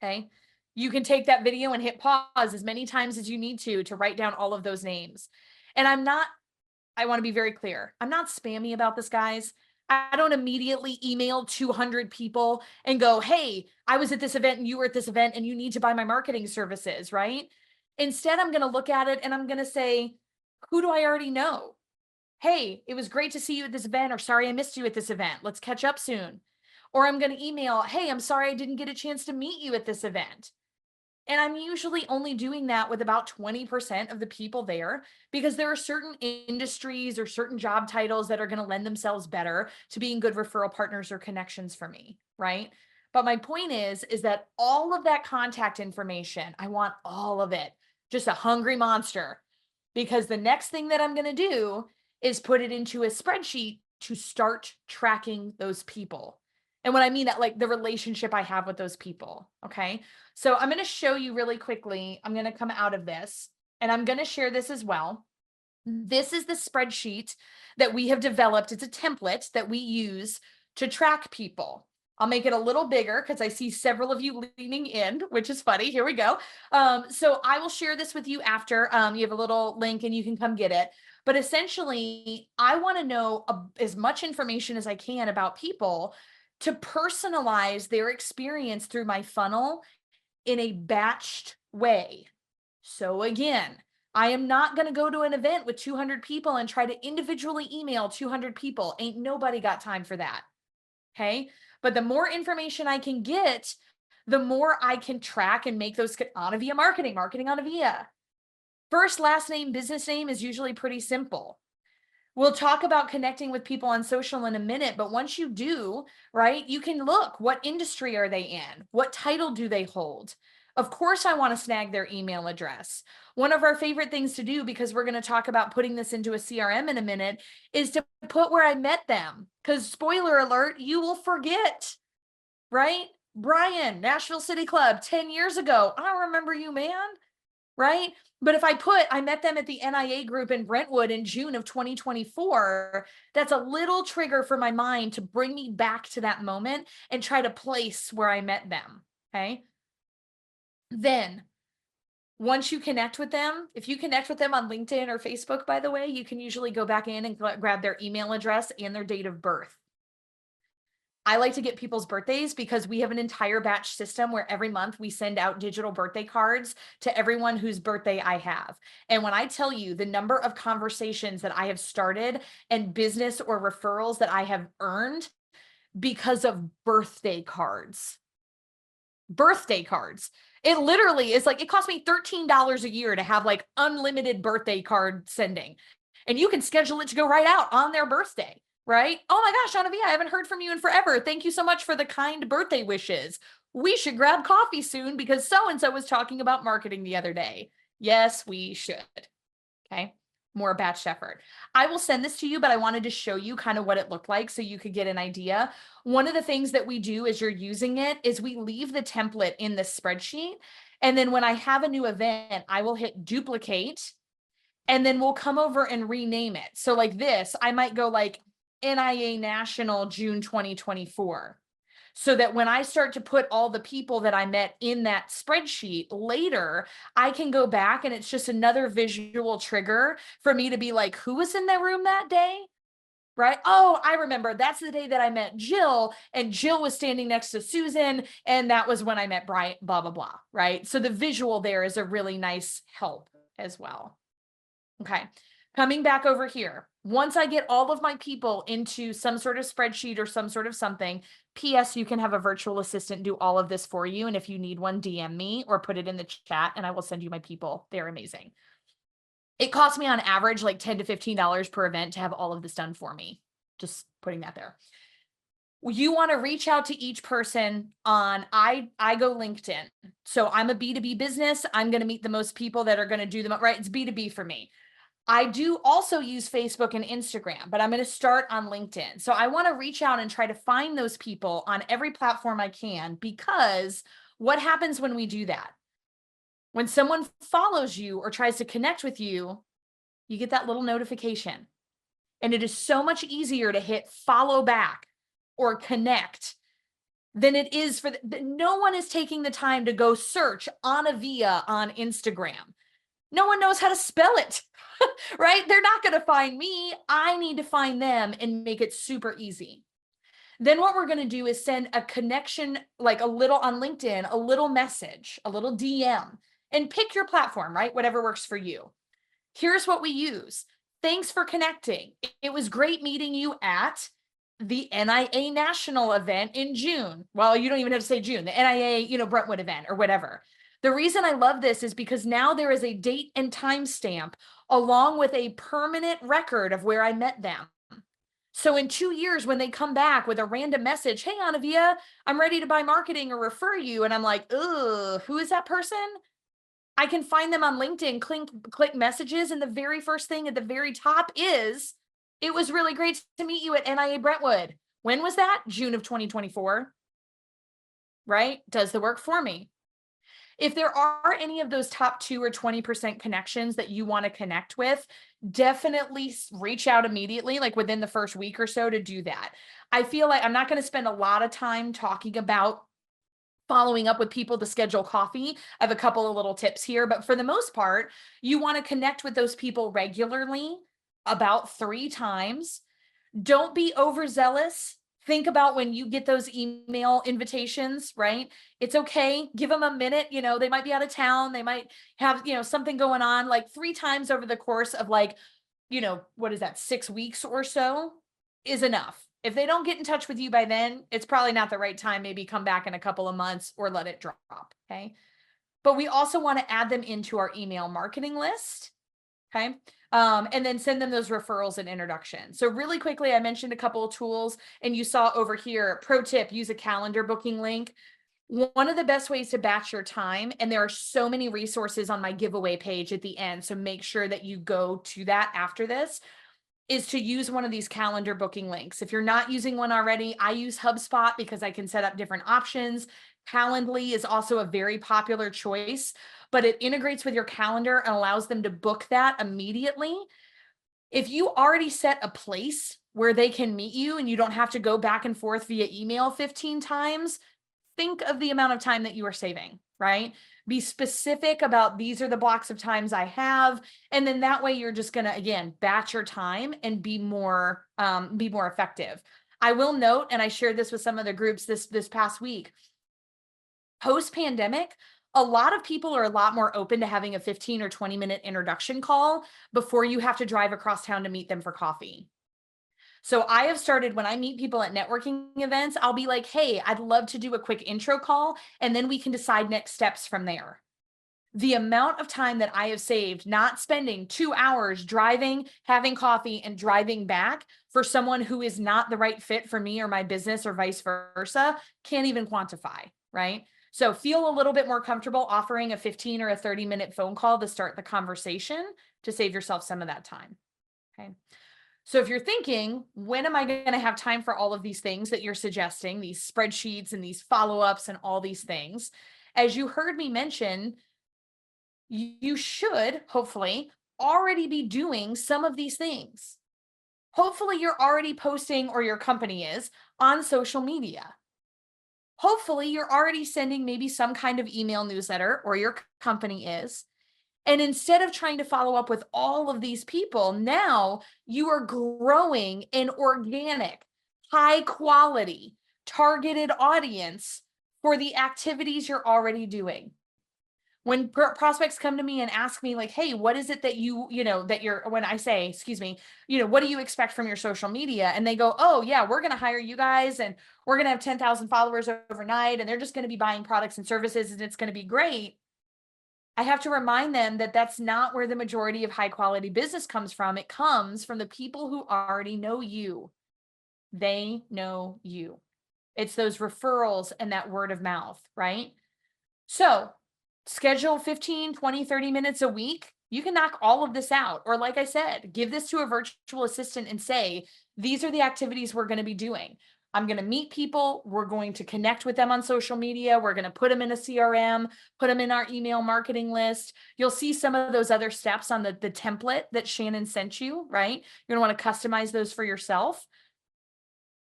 Okay. You can take that video and hit pause as many times as you need to write down all of those names. And I want to be very clear. I'm not spammy about this, guys. I don't immediately email 200 people and go, hey, I was at this event and you were at this event and you need to buy my marketing services, right? Instead, I'm going to look at it and I'm going to say, who do I already know? Hey, it was great to see you at this event, or sorry, I missed you at this event. Let's catch up soon. Or I'm going to email, hey, I'm sorry I didn't get a chance to meet you at this event. And I'm usually only doing that with about 20% of the people there, because there are certain industries or certain job titles that are going to lend themselves better to being good referral partners or connections for me, right? But my point is that all of that contact information, I want all of it, just a hungry monster. because the next thing that I'm going to do is put it into a spreadsheet to start tracking those people. And what I mean that, like, the relationship I have with those people. Okay. So I'm going to show you really quickly. I'm going to come out of this and I'm going to share this as well. This is the spreadsheet that we have developed. It's a template that we use to track people. I'll make it a little bigger because I see several of you leaning in, which is funny. Here we go. So I will share this with you after. You have a little link and you can come get it. But essentially, I want to know as much information as I can about people to personalize their experience through my funnel in a batched way. So again, I am not going to go to an event with 200 people and try to individually email 200 people. Ain't nobody got time for that. Okay. But the more information I can get, the more I can track and make those Anna-Vija marketing Anna-Vija. First, last name, business name is usually pretty simple. We'll talk about connecting with people on social in a minute, but once you do, right, you can look, what industry are they in? What title do they hold? Of course, I want to snag their email address. One of our favorite things to do, because we're going to talk about putting this into a CRM in a minute, is to put where I met them. Because spoiler alert, you will forget, right? Brian, Nashville City Club, 10 years ago. I don't remember you, man, right? But if I met them at the NIA group in Brentwood in June of 2024, that's a little trigger for my mind to bring me back to that moment and try to place where I met them. Okay. Then once you connect with them, if you connect with them on LinkedIn or Facebook, by the way, you can usually go back in and grab their email address and their date of birth. I like to get people's birthdays because we have an entire batch system where every month we send out digital birthday cards to everyone whose birthday I have. And when I tell you the number of conversations that I have started and business or referrals that I have earned because of birthday cards, it literally is like, it costs me $13 a year to have like unlimited birthday card sending. And you can schedule it to go right out on their birthday. Right? Oh my gosh, Anna-Vija, I haven't heard from you in forever. Thank you so much for the kind birthday wishes. We should grab coffee soon because so-and-so was talking about marketing the other day. Yes, we should. Okay. More batch effort. I will send this to you, but I wanted to show you kind of what it looked like so you could get an idea. One of the things that we do as you're using it is we leave the template in the spreadsheet. And then when I have a new event, I will hit duplicate and then we'll come over and rename it. So like this, I might go like NIA National June 2024. So that when I start to put all the people that I met in that spreadsheet later, I can go back and it's just another visual trigger for me to be like, who was in that room that day? Right? Oh, I remember that's the day that I met Jill and Jill was standing next to Susan. And that was when I met Brian, blah, blah, blah. Right? So the visual there is a really nice help as well. Okay. Coming back over here, once I get all of my people into some sort of spreadsheet or some sort of something, PS, you can have a virtual assistant do all of this for you. And if you need one, DM me or put it in the chat and I will send you my people. They're amazing. It costs me on average like $10 to $15 per event to have all of this done for me. Just putting that there. You want to reach out to each person on, I go LinkedIn. So I'm a B2B business. I'm going to meet the most people that are going to do them, right? It's B2B for me. I do also use Facebook and Instagram, but I'm going to start on LinkedIn. So I want to reach out and try to find those people on every platform I can, because what happens when we do that? When someone follows you or tries to connect with you, you get that little notification. And it is so much easier to hit follow back or connect than it is for no one is taking the time to go search Anna-Vija on Instagram. No one knows how to spell it, right? They're not going to find me. I need to find them and make it super easy. Then what we're going to do is send a connection, like a little on LinkedIn, a little message, a little DM, and pick your platform, right? Whatever works for you. Here's what we use. Thanks for connecting. It was great meeting you at the NIA National event in June. Well, you don't even have to say June, the NIA, Brentwood event or whatever. The reason I love this is because now there is a date and time stamp along with a permanent record of where I met them. So in 2 years, when they come back with a random message, hey, Anna-Vija, I'm ready to buy marketing or refer you. And I'm like, ugh, who is that person? I can find them on LinkedIn, click messages, and the very first thing at the very top is, it was really great to meet you at NIA Brentwood. When was that? June of 2024, right? Does the work for me. If there are any of those top 2 or 20% connections that you want to connect with, definitely reach out immediately, like within the first week or so, to do that. I feel like I'm not going to spend a lot of time talking about following up with people to schedule coffee. I have a couple of little tips here, but for the most part, you want to connect with those people regularly, about 3 times. Don't be overzealous. Think about when you get those email invitations, right? It's okay. Give them a minute. They might be out of town. They might have, something going on. Like 3 times over the course of like, what is that, 6 weeks or so is enough. If they don't get in touch with you by then, it's probably not the right time. Maybe come back in a couple of months or let it drop. Okay. But we also want to add them into our email marketing list. Okay. And then send them those referrals and introductions. So really quickly, I mentioned a couple of tools, and you saw over here, pro tip, use a calendar booking link. One of the best ways to batch your time, and there are so many resources on my giveaway page at the end, so make sure that you go to that after this, is to use one of these calendar booking links. If you're not using one already, I use HubSpot because I can set up different options. Calendly is also a very popular choice, but it integrates with your calendar and allows them to book that immediately. If you already set a place where they can meet you and you don't have to go back and forth via email 15 times, think of the amount of time that you are saving, right? Be specific about, these are the blocks of times I have. And then that way you're just going to, again, batch your time and be more effective. I will note, and I shared this with some of the groups this past week, post-pandemic, a lot of people are a lot more open to having a 15 or 20-minute introduction call before you have to drive across town to meet them for coffee. So I have started, when I meet people at networking events, I'll be like, hey, I'd love to do a quick intro call, and then we can decide next steps from there. The amount of time that I have saved not spending 2 hours driving, having coffee, and driving back for someone who is not the right fit for me or my business or vice versa, can't even quantify, right? So feel a little bit more comfortable offering a 15 or a 30-minute phone call to start the conversation to save yourself some of that time, okay? So if you're thinking, when am I going to have time for all of these things that you're suggesting, these spreadsheets and these follow-ups and all these things, as you heard me mention, you should hopefully already be doing some of these things. Hopefully you're already posting, or your company is, on social media. Hopefully you're already sending maybe some kind of email newsletter, or your company is. And instead of trying to follow up with all of these people, now you are growing an organic, high quality, targeted audience for the activities you're already doing. When prospects come to me and ask me like, hey, what is it that when I say, excuse me, what do you expect from your social media? And they go, oh yeah, we're going to hire you guys and we're going to have 10,000 followers overnight. And they're just going to be buying products and services and it's going to be great. I have to remind them that that's not where the majority of high quality business comes from. It comes from the people who already know you. They know you. It's those referrals and that word of mouth, right? So schedule 15, 20, 30 minutes a week. You can knock all of this out. Or like I said, give this to a virtual assistant and say, these are the activities we're going to be doing. I'm going to meet people. We're going to connect with them on social media. We're going to put them in a CRM, put them in our email marketing list. You'll see some of those other steps on the template that Shannon sent you, right? You're going to want to customize those for yourself.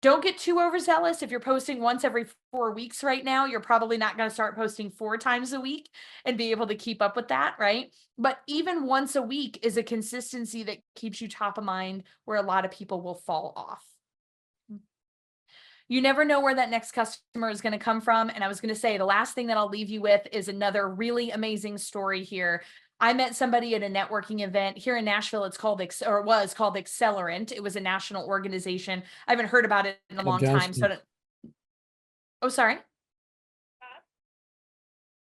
Don't get too overzealous. If you're posting once every 4 weeks right now, you're probably not going to start posting 4 times a week and be able to keep up with that, right? But even once a week is a consistency that keeps you top of mind, where a lot of people will fall off. You never know where that next customer is going to come from. And I was going to say, the last thing that I'll leave you with is another really amazing story here. I met somebody at a networking event here in Nashville. It's called, or it was called Accelerant. It was a national organization. I haven't heard about it in a long time. So, oh, sorry.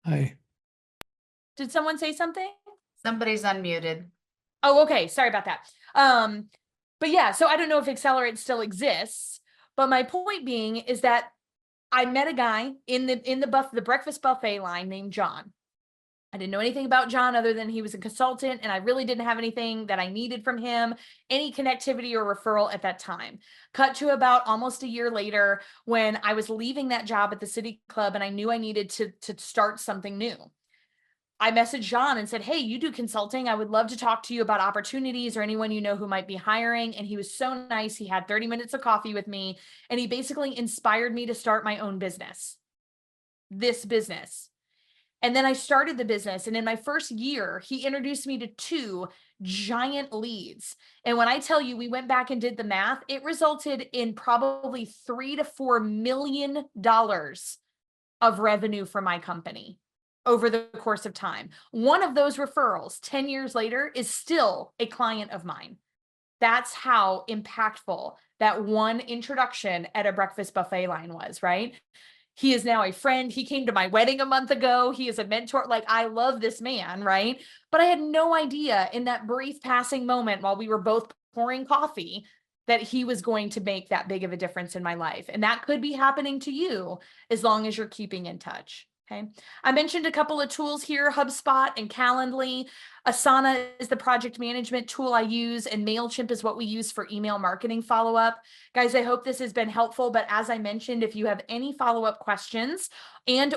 Hi. Did someone say something? Somebody's unmuted. Oh, okay. Sorry about that. But yeah, so I don't know if Accelerant still exists, but my point being is that I met a guy in the breakfast buffet line named John. I didn't know anything about John other than he was a consultant, and I really didn't have anything that I needed from him, any connectivity or referral at that time. Cut to about almost a year later when I was leaving that job at the City Club and I knew I needed to start something new. I messaged John and said, hey, you do consulting. I would love to talk to you about opportunities or anyone you know who might be hiring. And he was so nice. He had 30 minutes of coffee with me, and he basically inspired me to start my own business, this business. And then I started the business. And in my first year, he introduced me to 2 giant leads. And when I tell you, we went back and did the math, it resulted in probably $3 to $4 million of revenue for my company over the course of time. One of those referrals 10 years later is still a client of mine. That's how impactful that one introduction at a breakfast buffet line was, right? He is now a friend. He came to my wedding a month ago. He is a mentor. Like, I love this man, right? But I had no idea in that brief passing moment while we were both pouring coffee that he was going to make that big of a difference in my life. And that could be happening to you as long as you're keeping in touch. Okay. I mentioned a couple of tools here, HubSpot and Calendly. Asana is the project management tool I use, and MailChimp is what we use for email marketing follow-up. Guys, I hope this has been helpful, but as I mentioned, if you have any follow-up questions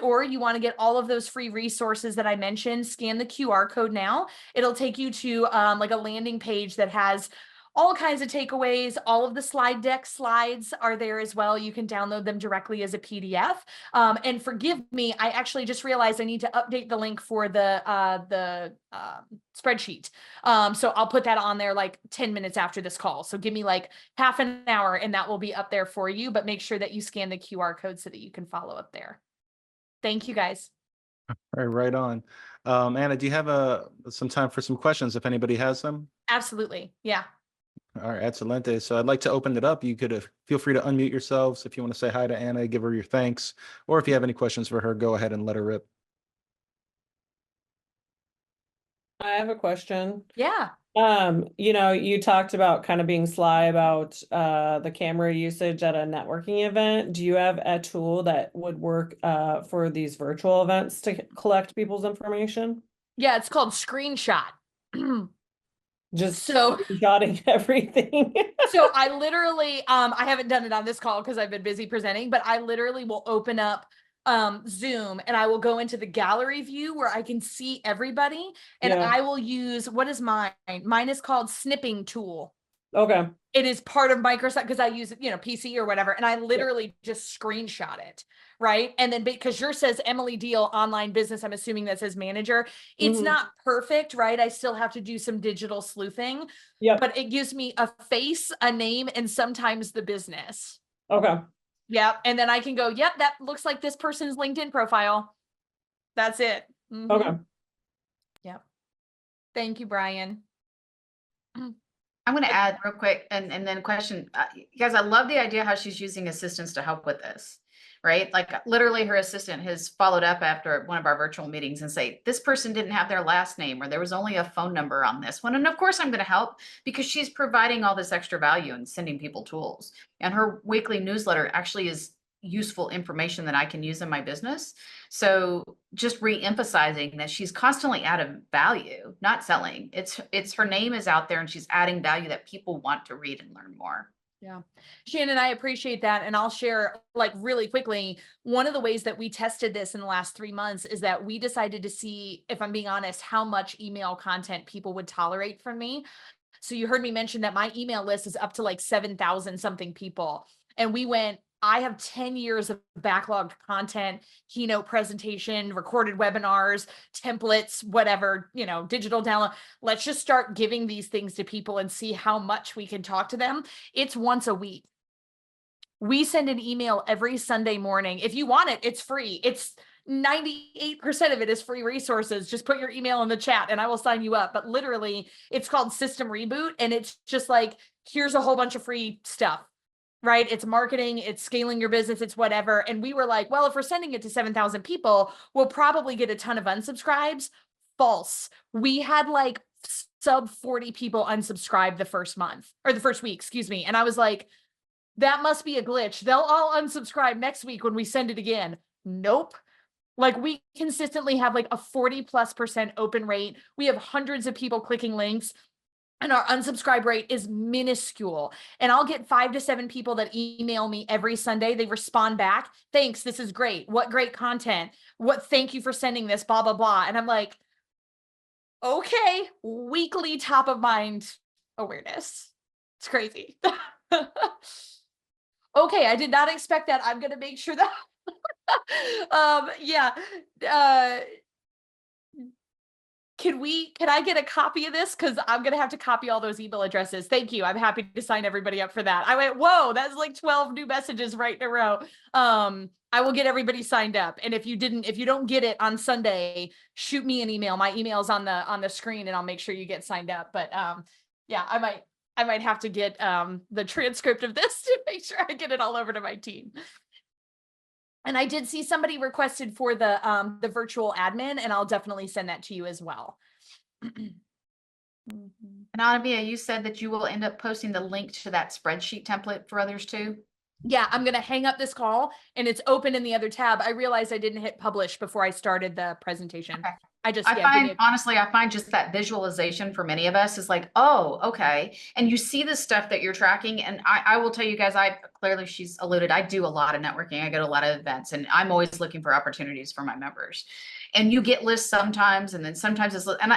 or you want to get all of those free resources that I mentioned, scan the QR code now. It'll take you to like a landing page that has all kinds of takeaways. All of the slide deck slides are there as well. You can download them directly as a PDF. And forgive me, I actually just realized I need to update the link for the spreadsheet. So I'll put that on there like 10 minutes after this call. So give me like half an hour and that will be up there for you, but make sure that you scan the QR code so that you can follow up there. Thank you, guys. All right, right on. Anna, do you have some time for some questions if anybody has them? Absolutely. Yeah. All right, excelente. So I'd like to open it up. You could feel free to unmute yourselves if you want to say hi to Anna, give her your thanks, or if you have any questions for her, go ahead and let her rip. I have a question. Yeah. You talked about kind of being sly about the camera usage at a networking event. Do you have a tool that would work for these virtual events to collect people's information? Yeah, it's called Screenshot. Just So jotting everything. So I literally, I haven't done it on this call because I've been busy presenting, but I literally will open up Zoom and I will go into the gallery view where I can see everybody, and Yeah. I will use, what is mine? Mine is called Snipping Tool. Okay. It is part of Microsoft because I use, PC or whatever, and I literally just screenshot it, right? And then because yours says Emily Deal online business, I'm assuming that says manager. It's Mhm. not perfect, right? I still have to do some digital sleuthing, Yep. but it gives me a face, a name, and sometimes the business. Okay. Yep. And then I can go, yep, that looks like this person's LinkedIn profile. That's it. Mhm. Okay. Yep. Thank you, Brian. I'm going to add real quick and then question, guys, I love the idea how she's using assistants to help with this, right? Like literally her assistant has followed up after one of our virtual meetings and say, this person didn't have their last name, or there was only a phone number on this one. And of course I'm going to help because she's providing all this extra value and sending people tools. And her weekly newsletter actually is useful information that I can use in my business. So just re-emphasizing that she's constantly adding value, not selling. It's her name is out there and she's adding value that people want to read and learn more. Yeah. Shannon, I appreciate that. And I'll share like really quickly. One of the ways that we tested this in the last 3 months is that we decided to see, if I'm being honest, how much email content people would tolerate from me. So you heard me mention that my email list is up to like 7,000 something people. And we went, I have 10 years of backlogged content, keynote presentation, recorded webinars, templates, whatever, digital download. Let's just start giving these things to people and see how much we can talk to them. It's once a week. We send an email every Sunday morning. If you want it, it's free. It's 98% of it is free resources. Just put your email in the chat and I will sign you up. But literally it's called System Reboot. And it's just like, here's a whole bunch of free stuff. Right? It's marketing, it's scaling your business, it's whatever. And we were like, well, if we're sending it to 7,000 people, we'll probably get a ton of unsubscribes. False. We had like sub 40 people unsubscribe the first month or the first week, excuse me. And I was like, that must be a glitch. They'll all unsubscribe next week when we send it again. Nope. Like we consistently have like a 40+% open rate. We have hundreds of people clicking links. And our unsubscribe rate is minuscule. And I'll get 5 to 7 people that email me every Sunday. They respond back. Thanks. This is great. What great content. Thank you for sending this, blah, blah, blah. And I'm like, okay, weekly top of mind awareness. It's crazy. Okay. I did not expect that. I'm going to make sure that, yeah. Can I get a copy of this? Cause I'm going to have to copy all those email addresses. Thank you. I'm happy to sign everybody up for that. I went, whoa, that's like 12 new messages right in a row. I will get everybody signed up. And if you don't get it on Sunday, shoot me an email. My email's on the screen and I'll make sure you get signed up. But, yeah, I might have to get, the transcript of this to make sure I get it all over to my team. And I did see somebody requested for the virtual admin, and I'll definitely send that to you as well. And Anna-Vija, you said that you will end up posting the link to that spreadsheet template for others too. Yeah, I'm going to hang up this call and it's open in the other tab. I realized I didn't hit publish before I started the presentation. Okay. I find just that visualization for many of us is like, oh, okay. And you see the stuff that you're tracking. And I will tell you guys, clearly she's alluded, I do a lot of networking. I go to a lot of events and I'm always looking for opportunities for my members. And you get lists sometimes, and then sometimes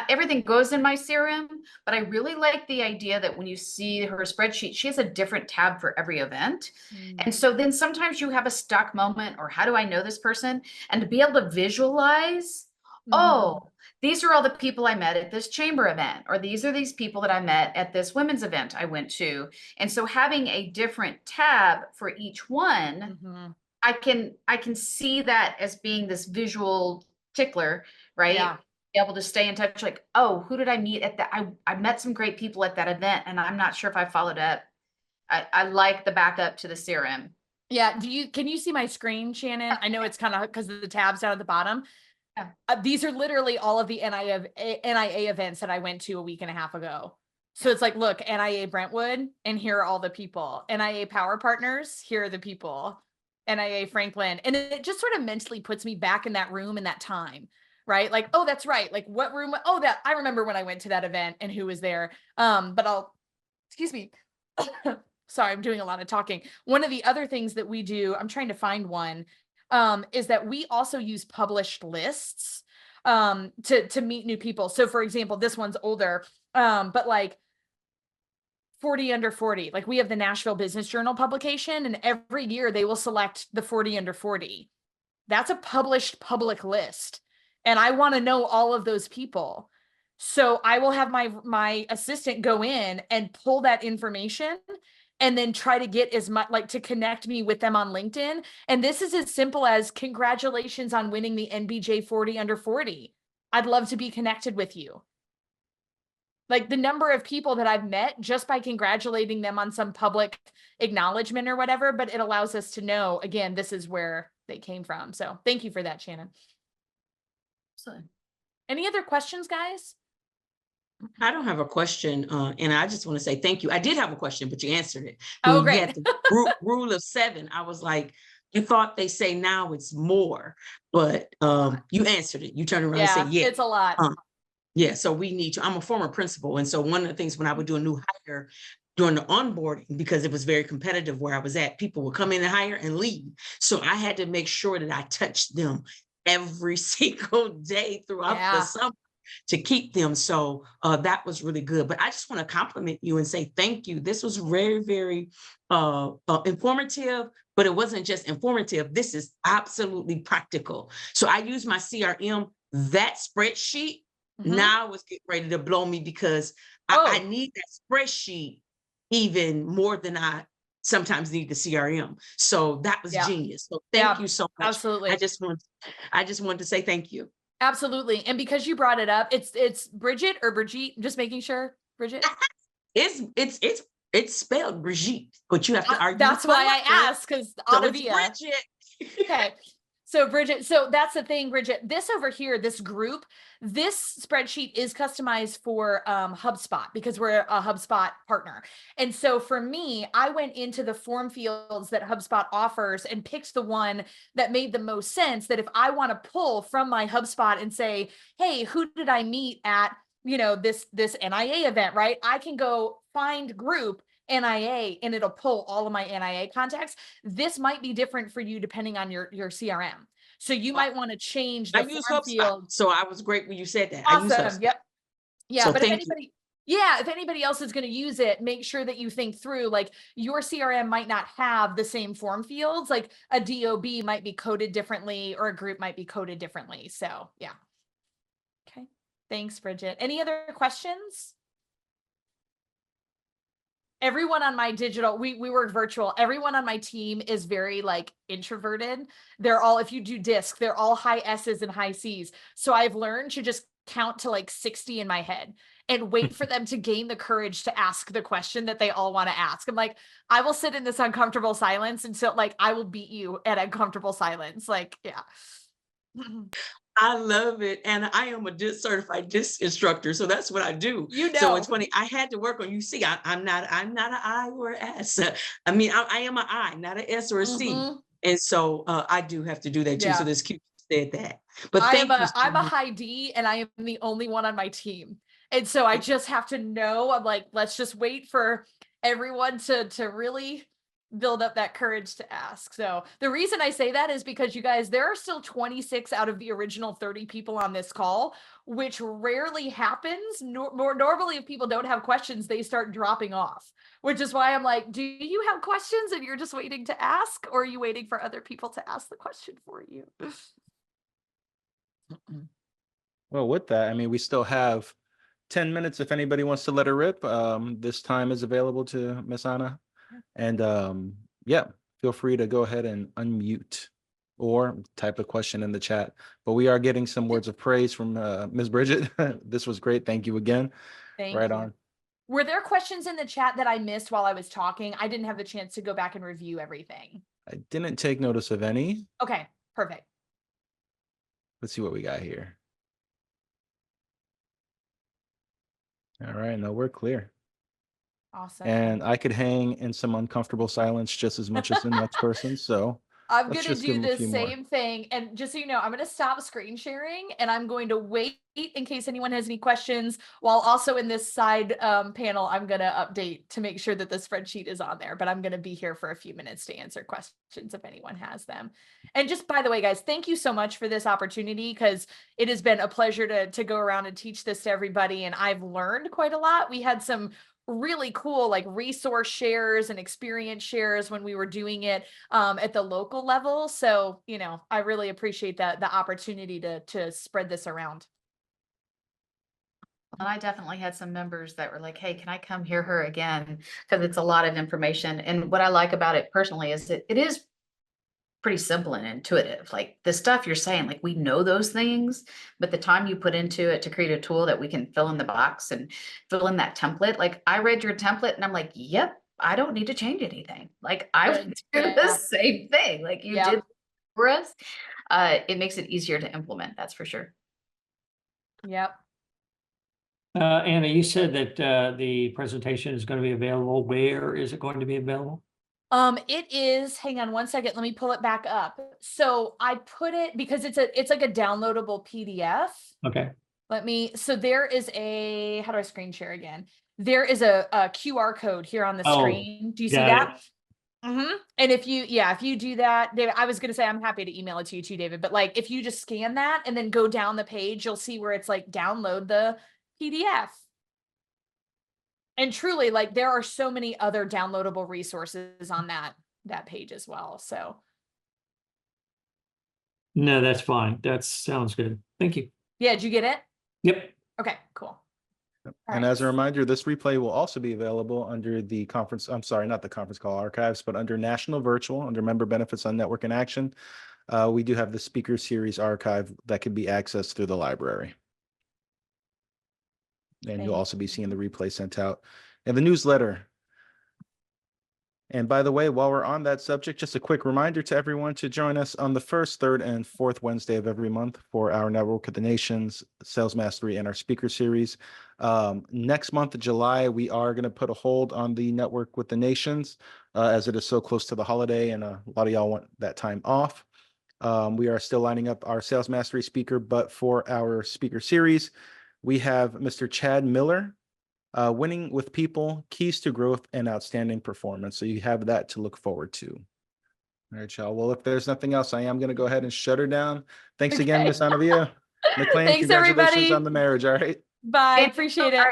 everything goes in my CRM, but I really like the idea that when you see her spreadsheet, she has a different tab for every event. And so then sometimes you have a stuck moment, or how do I know this person? And to be able to visualize, oh, these are all the people I met at this chamber event, or these are these people that I met at this women's event I went to. And so having a different tab for each one, I can see that as being this visual tickler, right? Yeah. Be able to stay in touch, like, oh, who did I meet at that? I met some great people at that event, and I'm not sure if I followed up. I like the backup to the CRM. Yeah. Can you see my screen, Shannon? I know it's kind of because of the tabs down at the bottom. Yeah. These are literally all of the NIA events that I went to a week and a half ago. So it's like, look, NIA Brentwood, and here are all the people. NIA Power Partners, here are the people. NIA Franklin. And it just sort of mentally puts me back in that room in that time, right? Like, oh, that's right. Like what room? Oh, that I remember when I went to that event and who was there. But excuse me. Sorry, I'm doing a lot of talking. One of the other things that we do, I'm trying to find one, is that we also use published lists to meet new people. So for example, this one's older, but like 40 under 40, like we have the Nashville Business Journal publication, and every year they will select the 40 under 40. That's a published public list. And I want to know all of those people. So I will have my assistant go in and pull that information and then try to get as much, like, to connect me with them on LinkedIn. And this is as simple as congratulations on winning the NBJ 40 under 40. I'd love to be connected with you. Like the number of people that I've met just by congratulating them on some public acknowledgement or whatever, but it allows us to know, again, this is where they came from. So thank you for that, Shannon. Excellent. Any other questions, guys? I don't have a question, and I just want to say thank you. I did have a question, but you answered it. Oh, When great. you had the rule of 7, I was like, you thought they say now it's more, but you answered it. You turned around and said, yeah, it's a lot. Yeah, so we need to. I'm a former principal, and so one of the things when I would do a new hire during the onboarding, because it was very competitive where I was at, people would come in and hire and leave. So I had to make sure that I touched them every single day throughout the summer to keep them. So that was really good. But I just want to compliment you and say thank you. This was very, very informative, but it wasn't just informative. This is absolutely practical. So I use my CRM, that spreadsheet. Now it's getting ready to blow me because I need that spreadsheet even more than I sometimes need the CRM. So that was genius. So thank you so much. Absolutely. I just wanted to say thank you. Absolutely. And because you brought it up, it's Bridget or Brigitte, just making sure. Bridget? It's spelled Brigitte, but you have to argue. That's why I asked, because Anna-Vija. Bridget. Okay. So Bridget, so that's the thing, Bridget, this over here, this group, this spreadsheet is customized for HubSpot because we're a HubSpot partner. And so for me, I went into the form fields that HubSpot offers and picked the one that made the most sense, that if I want to pull from my HubSpot and say, hey, who did I meet at, this NIA event, right? I can go find group NIA and it'll pull all of my NIA contacts. This might be different for you depending on your CRM. So you might want to change I the use form HubSpot, field. so I was great when you said that. I use Awesome. HubSpot. Yep. Yeah. So But if thank you. anybody, if anybody else is going to use it, make sure that you think through, like, your CRM might not have the same form fields, like a DOB might be coded differently or a group might be coded differently. So yeah. Okay. Thanks, Bridget. Any other questions? Everyone on my digital, we work virtual. Everyone on my team is very like introverted. They're all, if you do disc, they're all high S's and high C's. So I've learned to just count to like 60 in my head and wait for them to gain the courage to ask the question that they all want to ask. I'm like, I will sit in this uncomfortable silence until like I will beat you at uncomfortable silence. Like, yeah. I love it. And I am a certified disc instructor. So that's what I do. You So know. it's funny. I had to work on, you see, I'm not an I or an S. I mean, I am an I, not an S or a C. Mhm. And so I do have to do that too. Yeah. So this cute said that. But thank you. I'm a high D and I am the only one on my team. And so I just have to know, I'm like, let's just wait for everyone to really build up that courage to ask. So the reason I say that is because, you guys, there are still 26 out of the original 30 people on this call, which rarely happens. More normally, if people don't have questions, they start dropping off, which is why I'm like, do you have questions and you're just waiting to ask, or are you waiting for other people to ask the question for you? Well, with that, I mean, we still have 10 minutes if anybody wants to let her rip. This time is available to Miss Anna. And yeah, feel free to go ahead and unmute or type a question in the chat. But we are getting some words of praise from Ms. Bridget. This was great. Thank you again. Thank Right you. on. Were there questions in the chat that I missed while I was talking? I didn't have the chance to go back and review everything. I didn't take notice of any. Okay, perfect. Let's see what we got here. All right, no, we're clear. Awesome. And I could hang in some uncomfortable silence just as much as the next person. So I'm let's going to just give do them a the few more. same thing. And just so you know, I'm going to stop screen sharing and I'm going to wait in case anyone has any questions, while also in this side panel, I'm going to update to make sure that the spreadsheet is on there, but I'm going to be here for a few minutes to answer questions if anyone has them. And just, by the way, guys, thank you so much for this opportunity, because it has been a pleasure to go around and teach this to everybody. And I've learned quite a lot. We had some really cool like resource shares and experience shares when we were doing it at the local level. So, I really appreciate the opportunity to spread this around. And I definitely had some members that were like, hey, can I come hear her again? Because it's a lot of information. And what I like about it personally is that it is pretty simple and intuitive. Like the stuff you're saying, like we know those things, but the time you put into it to create a tool that we can fill in the box and fill in that template. Like I read your template and I'm like, yep, I don't need to change anything. Like I would do the same thing. Like you did for us. It makes it easier to implement. That's for sure. Yep. Anna, you said that the presentation is going to be available. Where is it going to be available? It is, hang on one second, let me pull it back up. So I put it because it's like a downloadable PDF. Okay. So there is how do I screen share again? There is a QR code here on the screen. Do you see that? Mm-hmm. And if you do that, David, I was going to say, I'm happy to email it to you too, David, but like, if you just scan that and then go down the page, you'll see where it's like, download the PDF. And truly, like, there are so many other downloadable resources on that page as well. So. No, that's fine. That sounds good. Thank you. Yeah. Did you get it? Yep. Okay, cool. And as a reminder, this replay will also be available under the conference. I'm sorry, not the conference call archives, but under National Virtual, under Member Benefits on Network in Action. We do have the speaker series archive that can be accessed through the library. And you'll also be seeing the replay sent out. And the newsletter And by the way, while we're on that subject, just a quick reminder to everyone to join us on the first, third, and fourth Wednesday of every month for our Network of the Nations, Sales Mastery, and our speaker series. Next month, July, we are going to put a hold on the Network with the Nations as it is so close to the holiday and a lot of y'all want that time off. We are still lining up our Sales Mastery speaker, but for our speaker series, we have Mr. Chad Miller. Winning with people, keys to growth and outstanding performance. So you have that to look forward to. All right, y'all. Well, if there's nothing else, I am going to go ahead and shut her down. Thanks again, Miss Anna-Vija. McClain, Thanks, congratulations everybody. on the marriage. All right. Bye. And- Appreciate it.